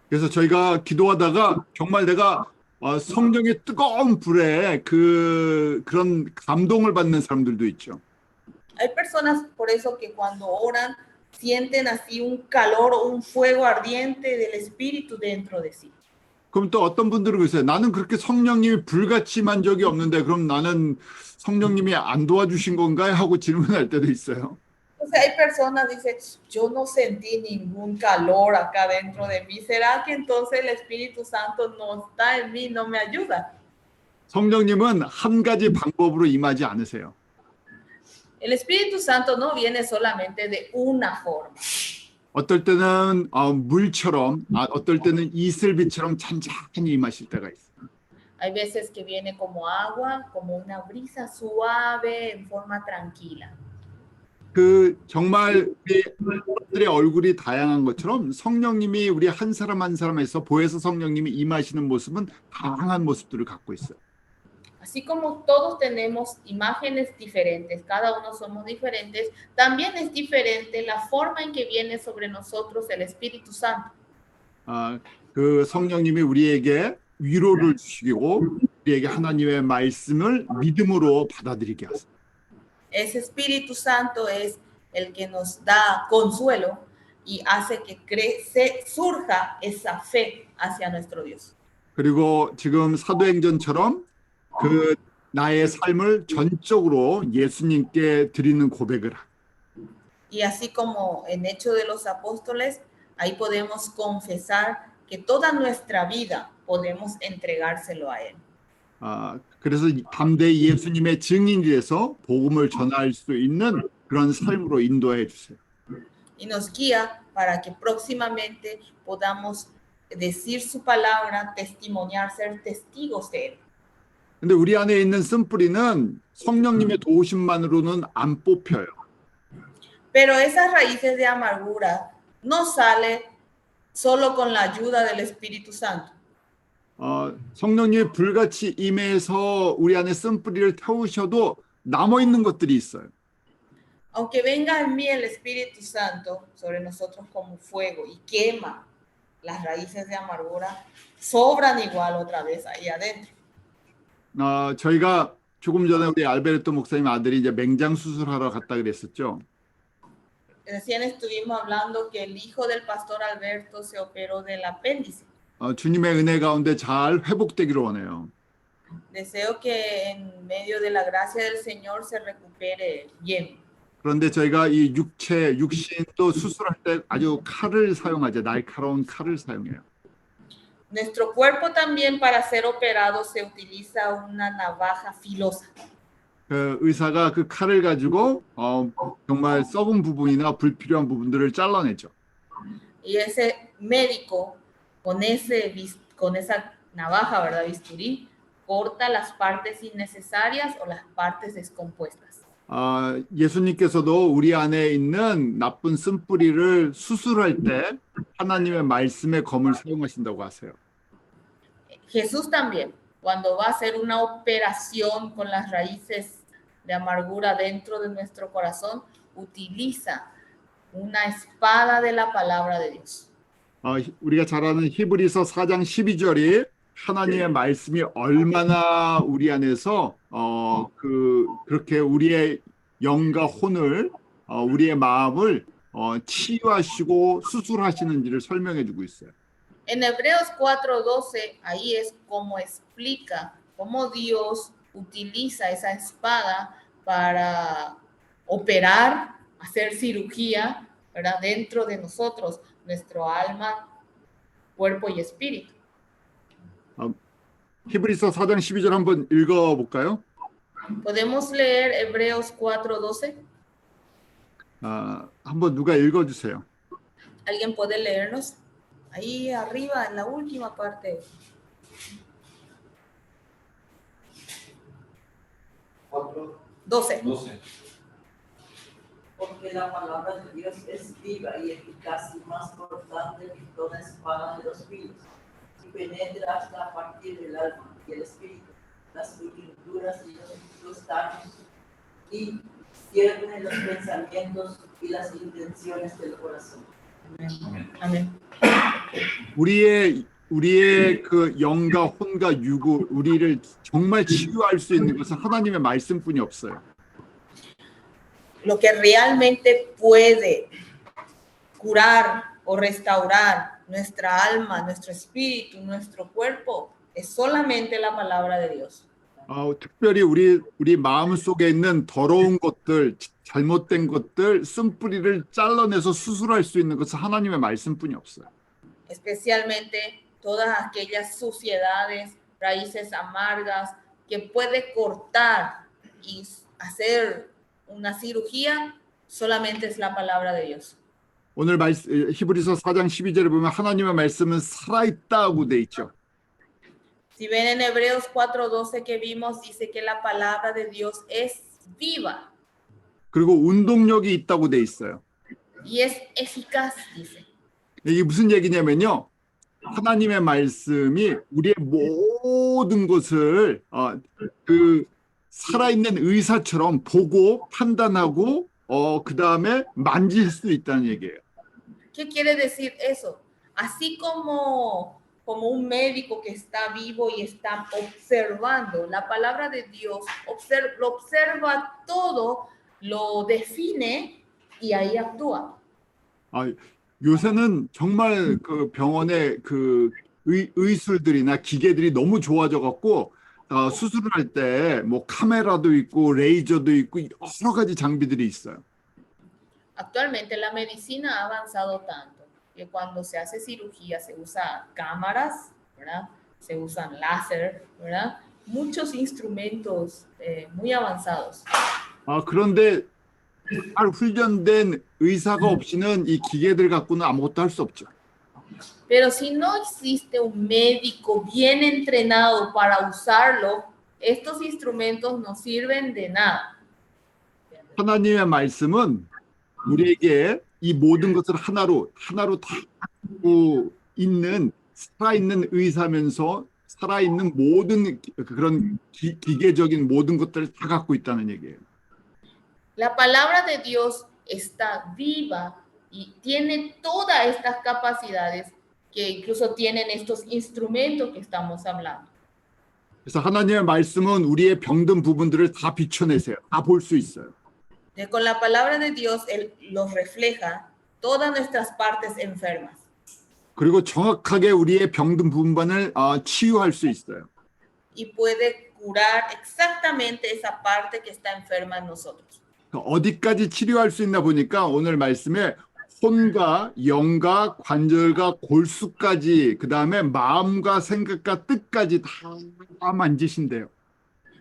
그래서 저희가 기도하다가 정말 내가 성령의 뜨거운 불에 그런 감동을 받는 사람들도 있죠. Hay personas por eso que cuando oran sienten así un calor o un fuego ardiente del espíritu dentro de sí. 그럼 또 어떤 분들은 그러세요. 나는 그렇게 성령님이 불같이 임한 적이 없는데 그럼 나는 성령님이 안 도와주신 건가요? 하고 질문할 때도 있어요. O sea, hay personas que dicen, yo no sentí ningún calor acá dentro de mí. ¿Será que entonces el Espíritu Santo no está en mí, no me ayuda? 성령님은 한 가지 방법으로 임하지 않으세요. El Espíritu Santo no viene solamente de una forma. 어떨 때는 물처럼, 어떨 때는 이슬비처럼 잔잔히 임하실 때가 있어요. Hay veces que viene como agua, como una brisa suave, en forma tranquila. 정말 우리들의 얼굴이 다양한 것처럼 성령님이 우리 한 사람 한 사람에서 보혜사 성령님이 임하시는 모습은 다양한 모습들을 갖고 있어요. Así como todos tenemos imágenes diferentes, cada uno somos diferentes, también es diferente la forma en que viene sobre nosotros el Espíritu Santo. 그 성령님이 우리에게 위로를 주시고 우리에게 하나님의 말씀을 믿음으로 받아들이게 하세요. Ese Espíritu Santo es el que nos da consuelo y hace que surja esa fe hacia nuestro Dios. 그리고 지금 사도행전처럼 나의 삶을 전적으로 예수님께 드리는 고백을 Y así como en Hechos de los Apóstoles, ahí podemos confesar que toda nuestra vida podemos entregárselo a Él. 그래서 담대히 예수님의 증인이 돼서 복음을 전할 수 있는 그런 삶으로 인도해 주세요. Y nos guía para que próximamente podamos decir su palabra, testimoniar, ser testigos de Él. 근데 우리 안에 있는 쓴뿌리는 성령님의 도우심만으로는 안 뽑혀요. Pero esas raíces de amargura no sale solo con la ayuda del Espíritu Santo. 성령님이 불같이 임해서 우리 안에 쓴뿌리를 태우셔도 남아 있는 것들이 있어요. Aunque venga en mí el Espíritu Santo sobre nosotros como fuego y quema las raíces de amargura, sobran igual otra vez ahí adentro. 저희가 조금 전에 우리 알베르토 목사님 아들이 이제 맹장 수술하러 갔다 그랬었죠. Recién estuvimos hablando que el hijo del pastor Alberto se operó del apéndice. 주님의 은혜 가운데 잘 회복되기를 원해요. Deseo que en medio de la gracia del Señor se recupere bien. 그런데 저희가 이 육신도 수술할 때 아주 칼을 사용하죠. 날카로운 칼을 사용해요. Nuestro cuerpo también para ser operado se utiliza una navaja filosa. 그 의사가 그 칼을 가지고 정말 썩은 부분이나 불필요한 부분들을 잘라내죠. Y ese médico con esa navaja, ¿verdad? Bisturí, corta las partes innecesarias o las partes descompuestas. 예수님께서도 우리 안에 있는 나쁜 쓴뿌리를 수술할 때 하나님의 말씀의 검을 사용하신다고 하세요. Jesús también, cuando va a hacer una operación con las raíces de amargura dentro de nuestro corazón, utiliza una espada de la palabra de Dios. 우리가 잘 아는 히브리서 4장 12절이 하나님의 말씀이 얼마나 우리 안에서 그렇게 우리의 영과 혼을 우리의 마음을 치유하시고 수술하시는지를 설명해 주고 있어요. En Hebreos 4:12, ahí es como explica cómo Dios utiliza esa espada para operar, hacer cirugía, ¿verdad? Dentro de nosotros, nuestro alma, cuerpo y espíritu. 히브리서 4장 12절 한번 읽어볼까요? ¿Podemos leer Hebreos 4:12? 한번 누가 읽어주세요. ¿Alguien puede leernos? Ahí arriba, en la última parte. 12. Porque la palabra de Dios es viva y eficaz y más cortante que toda espada de dos filos, y penetra hasta partir del alma y el espíritu, las coyunturas y los tuétanos, y cierne los pensamientos y las intenciones del corazón. Amén. 우리의 그 영과 혼과 육을 우리를 정말 치유할 수 있는 것은 하나님의 말씀뿐이 없어요. Lo que realmente puede curar o restaurar nuestra alma, nuestro espíritu, nuestro cuerpo, es solamente la palabra de Dios. 특별히 우리 마음 속에 있는 더러운 것들, 잘못된 것들, 쓴뿌리를 잘라내서 수술할 수 있는 것은 하나님의 말씀뿐이 없어요. Especialmente todas aquellas suciedades, raíces amargas que puede cortar y hacer una cirugía, solamente es la palabra de Dios. 오늘 히브리서 4장 12절에 보면 하나님의 말씀은 살아있다고 돼 있죠. Si ven en Hebreos 4:12 que vimos, dice que la palabra de Dios es viva. 그리고 운동력이 있다고 돼 있어요. Y es eficaz, dice. 이게 무슨 얘기냐면요. 하나님의 말씀이 우리의 모든 것을 그 살아있는 의사처럼 보고 판단하고 그 다음에 만질 수 있다는 얘기예요. ¿Qué quiere decir eso? Así como un médico que está vivo y está observando, la palabra de Dios lo observa todo, lo define y ahí actúa. 요새는 정말 그 병원의 그 의술들이나 기계들이 너무 좋아져 갖고 수술을 할 때 뭐 카메라도 있고 레이저도 있고 여러 가지 장비들이 있어요. Actualmente la medicina ha avanzado tanto que cuando se hace cirugía se usa cámaras, ¿verdad? Se usan láser, ¿verdad? Muchos instrumentos muy avanzados. 그런데 잘 훈련된 의사가 없이는 이 기계들 갖고는 아무것도 할 수 없죠. Pero si no existe un médico bien entrenado para usarlo, estos instrumentos no sirven de nada. 하나님의 말씀은 우리에게 이 모든 것을 하나로 다 갖고 있는 살아있는 의사면서 살아있는 모든 그런 기계적인 모든 것들을 다 갖고 있다는 얘기예요. La palabra de Dios está viva y tiene todas estas capacidades que incluso tienen estos instrumentos que estamos hablando. 그래서 하나님의 말씀은 우리의 병든 부분들을 다 비춰내세요. 다 볼 수 있어요. Con la palabra de Dios, Él los refleja todas nuestras partes enfermas. 그리고 정확하게 우리의 병든 부분만을 치유할 수 있어요. Y puede curar exactamente esa parte que está enferma en nosotros. 어디까지 치료할 수 있나 보니까 오늘 말씀에 혼과 영과 관절과 골수까지 그 다음에 마음과 생각과 뜻까지 다 만지신대요.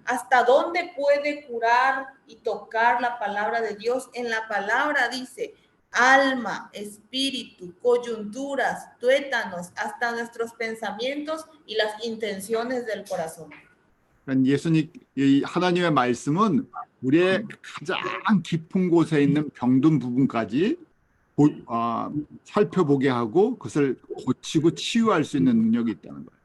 ¿Hasta dónde puede curar y tocar la palabra de Dios? En la palabra dice alma, espíritu, coyunturas, tuétanos, hasta nuestros pensamientos y las intenciones del corazón. 예수님, 하나님의 말씀은 우리의 가장 깊은 곳에 있는 병든 부분까지 살펴보게 하고 그것을 고치고 치유할 수 있는 능력이 있다는 거예요.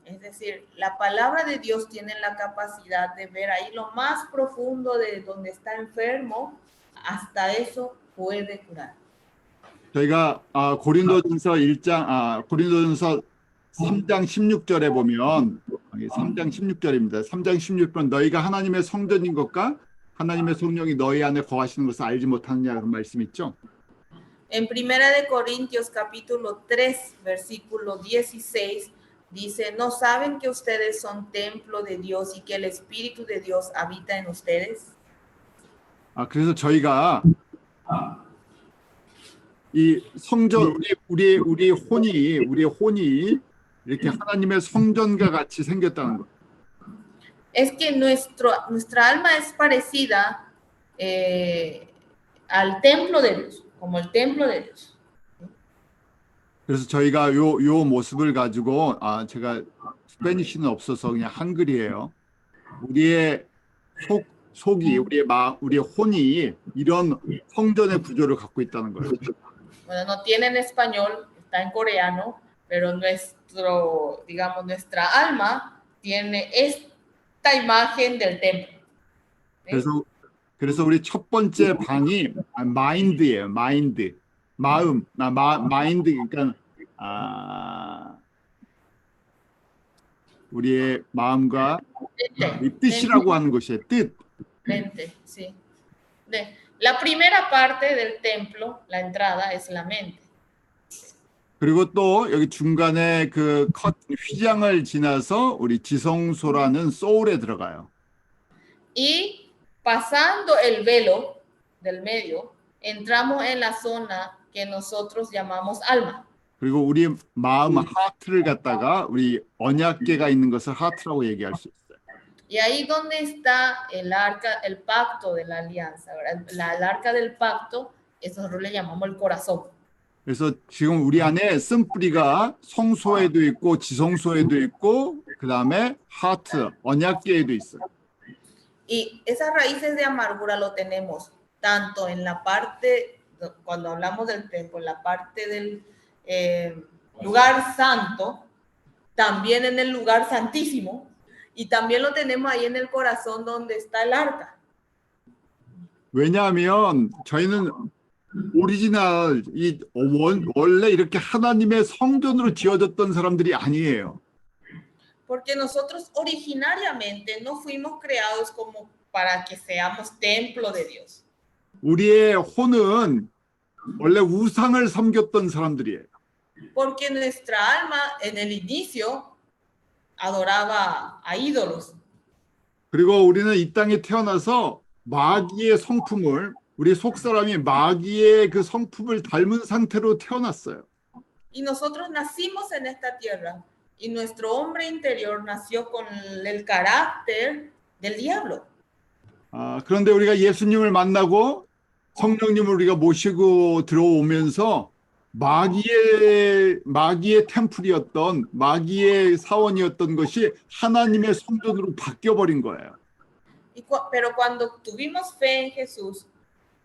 Es decir, la palabra de Dios tiene la capacidad de ver ahí lo más profundo de donde está enfermo, hasta eso puede curar. 저희가 고린도전서 3장 16절에 보면 3장 16절입니다. 3장 16절 너희가 하나님의 성전인 것과 하나님의 성령이 너희 안에 거하시는 것을 알지 못하느냐 그런 말씀 있죠. En Primera de Corintios capítulo 3 versículo 16 dice, ¿no saben que ustedes son templo de Dios y que el Espíritu de Dios habita en ustedes? 그래서 저희가 이 성전 우리의 혼이 이렇게 하나님의 성전과 같이 생겼다는 거. Es que nuestra alma es parecida al templo de Dios, como el templo de Dios. 그래서 저희가 요 모습을 가지고 제가 스페니쉬는 없어서 그냥 한글이에요. 우리의 속이 우리의 혼이 이런 성전의 구조를 갖고 있다는 거예요. Bueno, no tiene en español, está en coreano, pero nuestra alma tiene esta imagen del templo. 그래서 우리 첫 번째 방이 마인드예요. 마인드. 마인드 그러니까 우리의 마음과 뜻이라고 하는 것이에요. 뜻. Mente, sí. La primera parte del templo, la entrada, es la mente. 그리고 또 여기 중간에 그 휘장을 지나서 우리 지성소라는 소울에 들어가요. Y pasando el velo del medio, entramos en la zona que nosotros llamamos alma. 그리고 우리 마음 하트를 갖다가 우리 언약궤가 있는 것을 하트라고 얘기할 수 있어요. Y ahí donde está el arca, el pacto de la alianza, ¿verdad? El arca del pacto, eso nosotros le llamamos el corazón. 그래서 지금 우리 안에 쓴뿌리가 성소에도 있고 지성소에도 있고 그 다음에 하트, 언약궤에도 있어요. Y esas raíces de amargura lo tenemos tanto en la parte, cuando hablamos del templo, en la parte del lugar santo, también en el lugar santísimo, y también lo tenemos ahí en el corazón donde está el arca. 왜냐하면 저희는 오리지널 원래 이렇게 하나님의 성전으로 지어졌던 사람들이 아니에요. Porque nosotros originariamente no fuimos creados como para que seamos templo de Dios. 우리의 혼은 원래 우상을 섬겼던 사람들이에요. Porque nuestra alma en el inicio adoraba a ídolos. 그리고 우리는 이 땅에 태어나서 마귀의 성품을 우리 속 사람이 마귀의 그 성품을 닮은 상태로 태어났어요. Y nosotros nacimos en esta tierra y nuestro hombre interior nació con el carácter del diablo. 그런데 우리가 예수님을 만나고 성령님을 우리가 모시고 들어오면서 마귀의 템플이었던 마귀의 사원이었던 것이 하나님의 성전으로 바뀌어 버린 거예요. Pero cuando tuvimos fe en Jesús,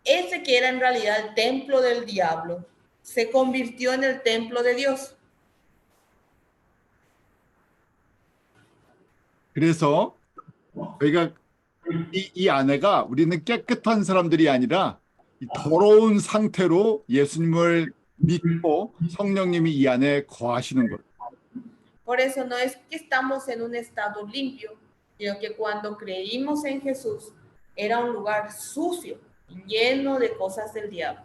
ese que era en realidad el templo del diablo, se convirtió en el templo de Dios. 그래서 저희가 이 안에가 우리는 깨끗한 사람들이 아니라 이 더러운 상태로 예수님을 믿고 성령님이 이 안에 거하시는 거예요. Por eso no es que estamos en un estado limpio, sino que cuando creímos en Jesús era un lugar sucio, lleno de cosas del diablo.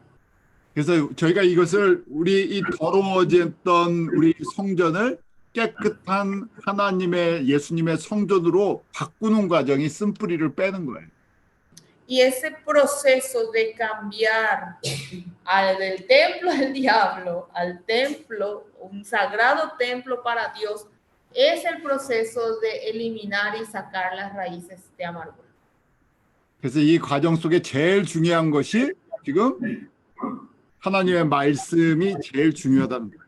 그래서 저희가 이것을 우리 이 더러워졌던 우리 성전을 깨끗한 하나님의 예수님의 성전으로 바꾸는 과정이 쓴뿌리를 빼는 거예요. Y ese proceso de cambiar del templo del diablo al templo, un sagrado templo para Dios, es el proceso de eliminar y sacar las raíces de amargura. 그래서 이 과정 속에 제일 중요한 것이 지금 하나님의 말씀이 제일 중요하다는 거예요.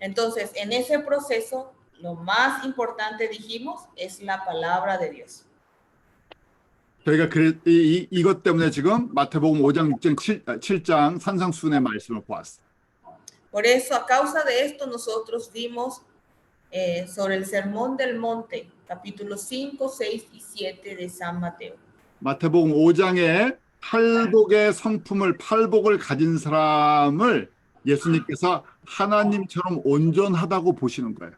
Entonces, en ese proceso, lo más importante, dijimos, es la palabra de Dios. 저희가 이것 때문에 지금 마태복음 5장, 6장, 7장 산상수훈의 말씀을 보았어요. Por eso, a causa de esto, nosotros vimos sobre el Sermón del Monte, capítulos 5, 6 y 7 de San Mateo. 마태복음 5장에 팔복을 가진 사람을 예수님께서 하나님처럼 온전하다고 보시는 거예요.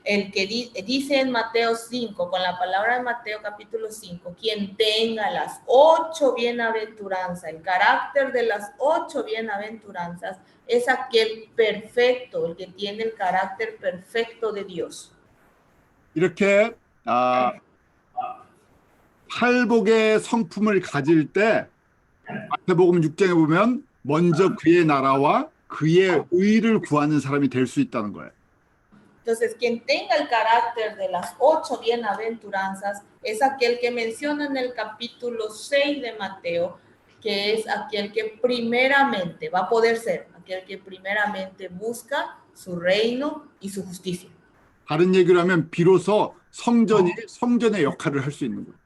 El que dice en Mateo 5, con la palabra de Mateo capítulo 5, quien tenga las 8 bienaventuranzas, el carácter de las 8 bienaventuranzas, es aquel perfecto, el que tiene el carácter perfecto de Dios. 이렇게 팔복의 성품을 가질 때 마태복음 6장에 보면 먼저 그의 나라와 그의 의를 구하는 사람이 될 수 있다는 거예요. Entonces, quien tenga el carácter de las 8 bienaventuranzas es aquel que menciona en el capítulo 6 de Mateo, que es aquel que primeramente va a poder ser, aquel que primeramente busca su reino y su justicia. 다른 얘기로 하면 비로소 성전의 역할을 할 수 있는 거예요.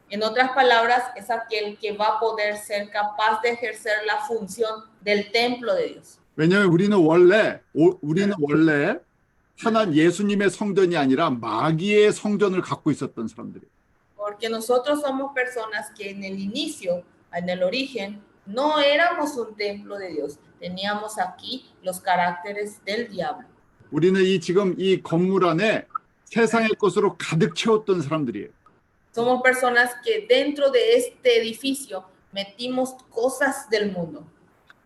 En otras palabras, es aquel que va a poder ser capaz de ejercer la función del templo de Dios. 왜냐하면 우리는 원래 하나님 예수님의 성전이 아니라 마귀의 성전을 갖고 있었던 사람들이에요. Porque nosotros somos personas que en el inicio, en el origen, no éramos un templo de Dios. Teníamos aquí los caracteres del diablo. 우리는 지금 이 건물 안에 세상의 것으로 가득 채웠던 사람들이에요. Somos personas que dentro de este edificio metimos cosas del mundo.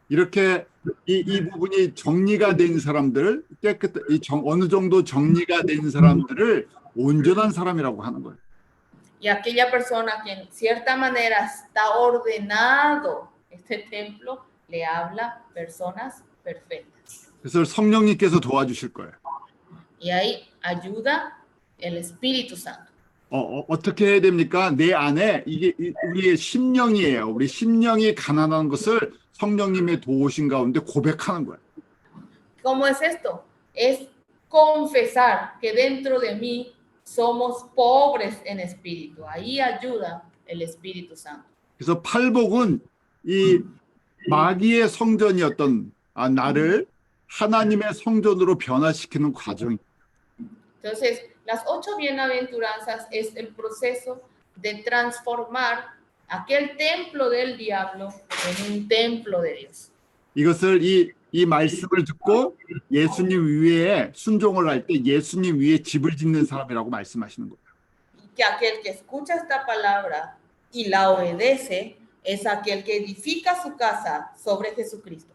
이렇게 이 부분이 정리가 된 사람들, 어느 정도 정리가 된 사람들을 온전한 사람이라고 하는 거예요. Y aquella persona que en cierta manera está ordenado este templo, le habla personas perfectas. 그래서 성령님께서 도와주실 거예요. Y ahí ayuda el Espíritu Santo. 어떻게 해야 됩니까? 내 안에 이게 우리의 심령이에요. 우리 심령이 가난한 것을 성령님의 도우신 가운데 고백하는 거예요. ¿Cómo es esto? Es confesar que dentro de mí somos pobres en espíritu. Ahí ayuda el Espíritu Santo. 그래서 팔복은 이 마귀의 성전이었던 나를 하나님의 성전으로 변화시키는 과정이에요. Entonces, las 8 bienaventuranzas es el proceso de transformar aquel templo del diablo en un templo de Dios. 이것을 이 말씀을 듣고 예수님 위에 순종을 할 때 예수님 위에 집을 짓는 사람이라고 말씀하시는 거예요. Que aquel que escucha esta palabra y la obedece es aquel que edifica su casa sobre Jesucristo.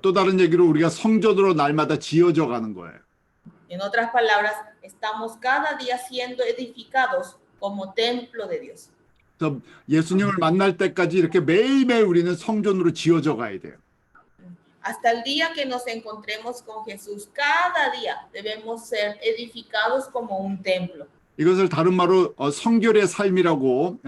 또 다른 얘기로 우리가 성전으로 날마다 지어져 가는 거예요. En otras palabras, estamos cada día siendo edificados como templo de Dios. 그래서 예수님을 만날 때까지 이렇게 매일매일 우리는 성전으로 지어져 가야 돼요. Hasta el día que nos encontremos con Jesús, cada día debemos ser edificados como un templo. 이것을 다른 말로 성결의 삶이라고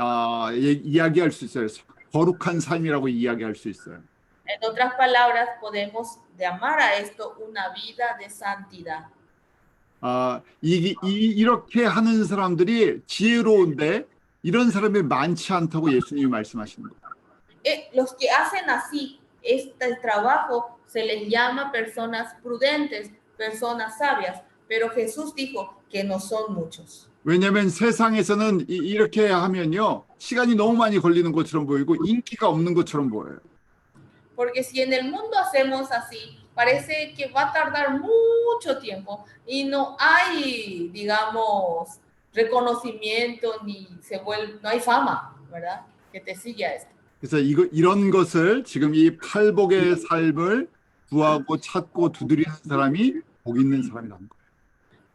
이야기할 수 있어요. 거룩한 삶이라고 이야기할 수 있어요. En otras palabras, podemos llamar a esto una vida de santidad. 이렇게 하는 사람들이 지혜로운데 이런 사람이 많지 않다고 예수님이 말씀하시는 거예요. Los que hacen así este trabajo se les llama personas prudentes, personas sabias, pero Jesús dijo que no son muchos. 왜냐하면 세상에서는 이렇게 하면요, 시간이 너무 많이 걸리는 것처럼 보이고 인기가 없는 것처럼 보여요. Porque si en el mundo hacemos así, parece que va a tardar mucho tiempo y no hay, digamos, reconocimiento ni no hay fama, ¿verdad? Que te sigue a esto. 그래서 이런 것을 지금 이 팔복의 삶을 구하고 찾고 두드리는 사람이 복 있는 사람이라는 거예요.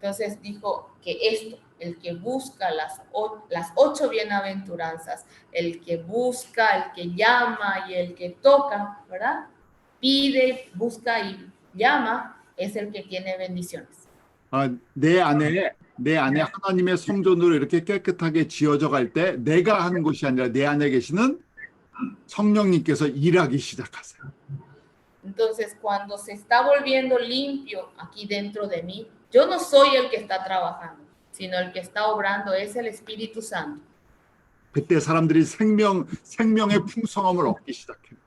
Entonces dijo que esto, el que busca las 8 bienaventuranzas, el que busca, el que llama y el que toca, ¿verdad? Pide, busca y llama, es el que tiene bendiciones. 내 안에 하나님의 성전으로 이렇게 깨끗하게 지어져 갈 때 내가 하는 것이 아니라 내 안에 계시는 성령님께서 일하기 시작하세요. Entonces, cuando se está volviendo limpio aquí dentro de mí, yo no soy el que está trabajando, sino el que está obrando es el Espíritu Santo. 그때 사람들이 생명의 풍성함을 얻기 시작해요.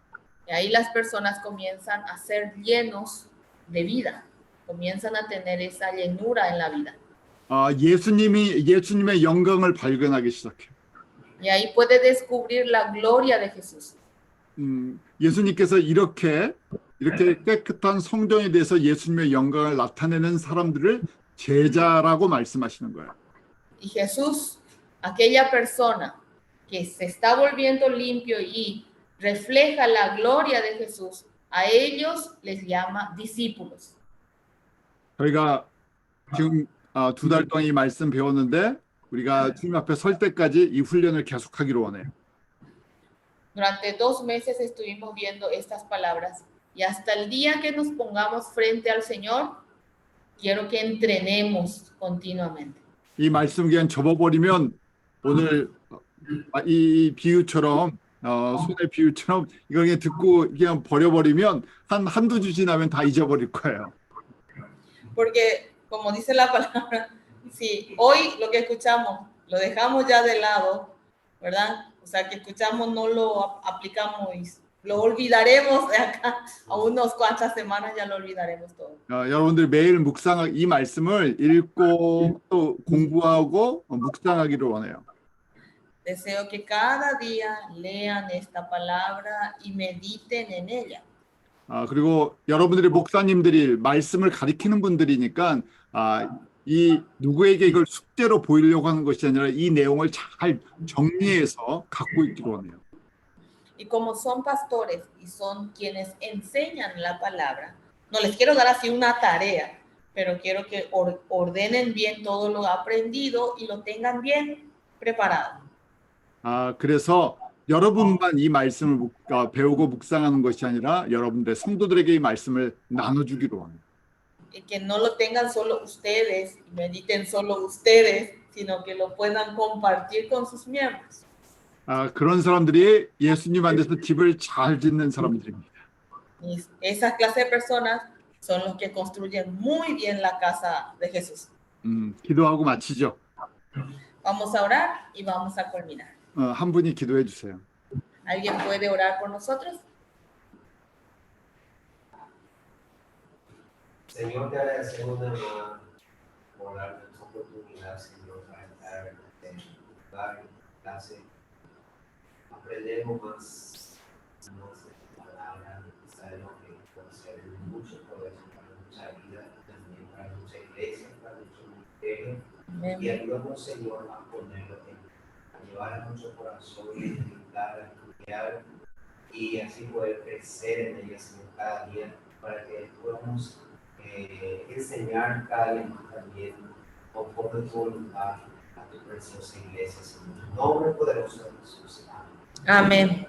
Y ahí las personas comienzan a ser llenos de vida, comienzan a tener esa llenura en la vida. 예수님의 영광을 발견하기 시작해요. Y ahí puede descubrir la gloria de Jesús. 예수님께서 이렇게 깨끗한 성전에 대해서 예수님의 영광을 나타내는 사람들을 제자라고 말씀하시는 거예요. Y Jesús, aquella persona que se está volviendo limpio y refleja la gloria de Jesús, a ellos les llama discípulos. 저희가 지금 2달 동안 이 말씀 배웠는데 우리가 주님 앞에 설 때까지 이 훈련을 계속하기를 원해요. Durante 2 meses estuvimos viendo estas palabras y hasta el día que nos pongamos frente al Señor, quiero que entrenemos continuamente. 이 말씀 그냥 접어버리면 오늘 이 비유처럼 손의 비유처럼 이걸 그냥 듣고 그냥 버려버리면 한두 주 지나면 다 잊어버릴 거예요. Porque como dice la palabra, si hoy lo que escuchamos lo dejamos ya de lado, ¿verdad? O sea, que escuchamos no lo aplicamos y lo olvidaremos de acá a unos cuantas semanas, ya lo olvidaremos todo. 여러분들 매일 이 말씀을 읽고 또 공부하고 묵상하기를 원해요. Deseo que cada día lean esta palabra y mediten en ella. 그리고 여러분들이 목사님들이 말씀을 가리키는 분들이니까 이 누구에게 이걸 숙제로 보이려고 하는 것이 아니라 이 내용을 잘 정리해서 갖고 있기를 원해요. Y como son pastores y son quienes enseñan la palabra, no les quiero dar así una tarea, pero quiero que ordenen bien todo lo aprendido y lo tengan bien preparado. 그래서 여러분만 이 말씀을 배우고 묵상하는 것이 아니라 여러분들의 성도들에게 이 말씀을 나눠주기로 합니다. Y que no lo tengan solo ustedes, y mediten solo ustedes, sino que lo puedan compartir con sus miembros. 그런 사람들이 예수님 안에서 집을 잘 짓는 사람들입니다. Y esas clases de personas son los que construyen muy bien la casa de Jesús. 기도하고 마치죠. Vamos a orar y vamos a culminar. 한 분이 기도해 주세요. ¿Alguien puede orar por nosotros? Señor, te agradecemos de nuevo por darnos esta oportunidad, Señor, para estar en el lugar, en clase. Aprendemos más de tu palabra, sabemos que puede ser mucho provecho para nuestra vida, también para nuestra iglesia, para nuestro ministerio. Y ayúdanos, Señor, a ponerlo a llevar a nuestro corazón, a meditar, a estudiar y así poder crecer en ella, Señor, cada día, para que podamos enseñar cada día más también conforme tu voluntad a tu preciosa iglesia, Señor. En tu nombre poderoso de Jesús. Amén. Amén.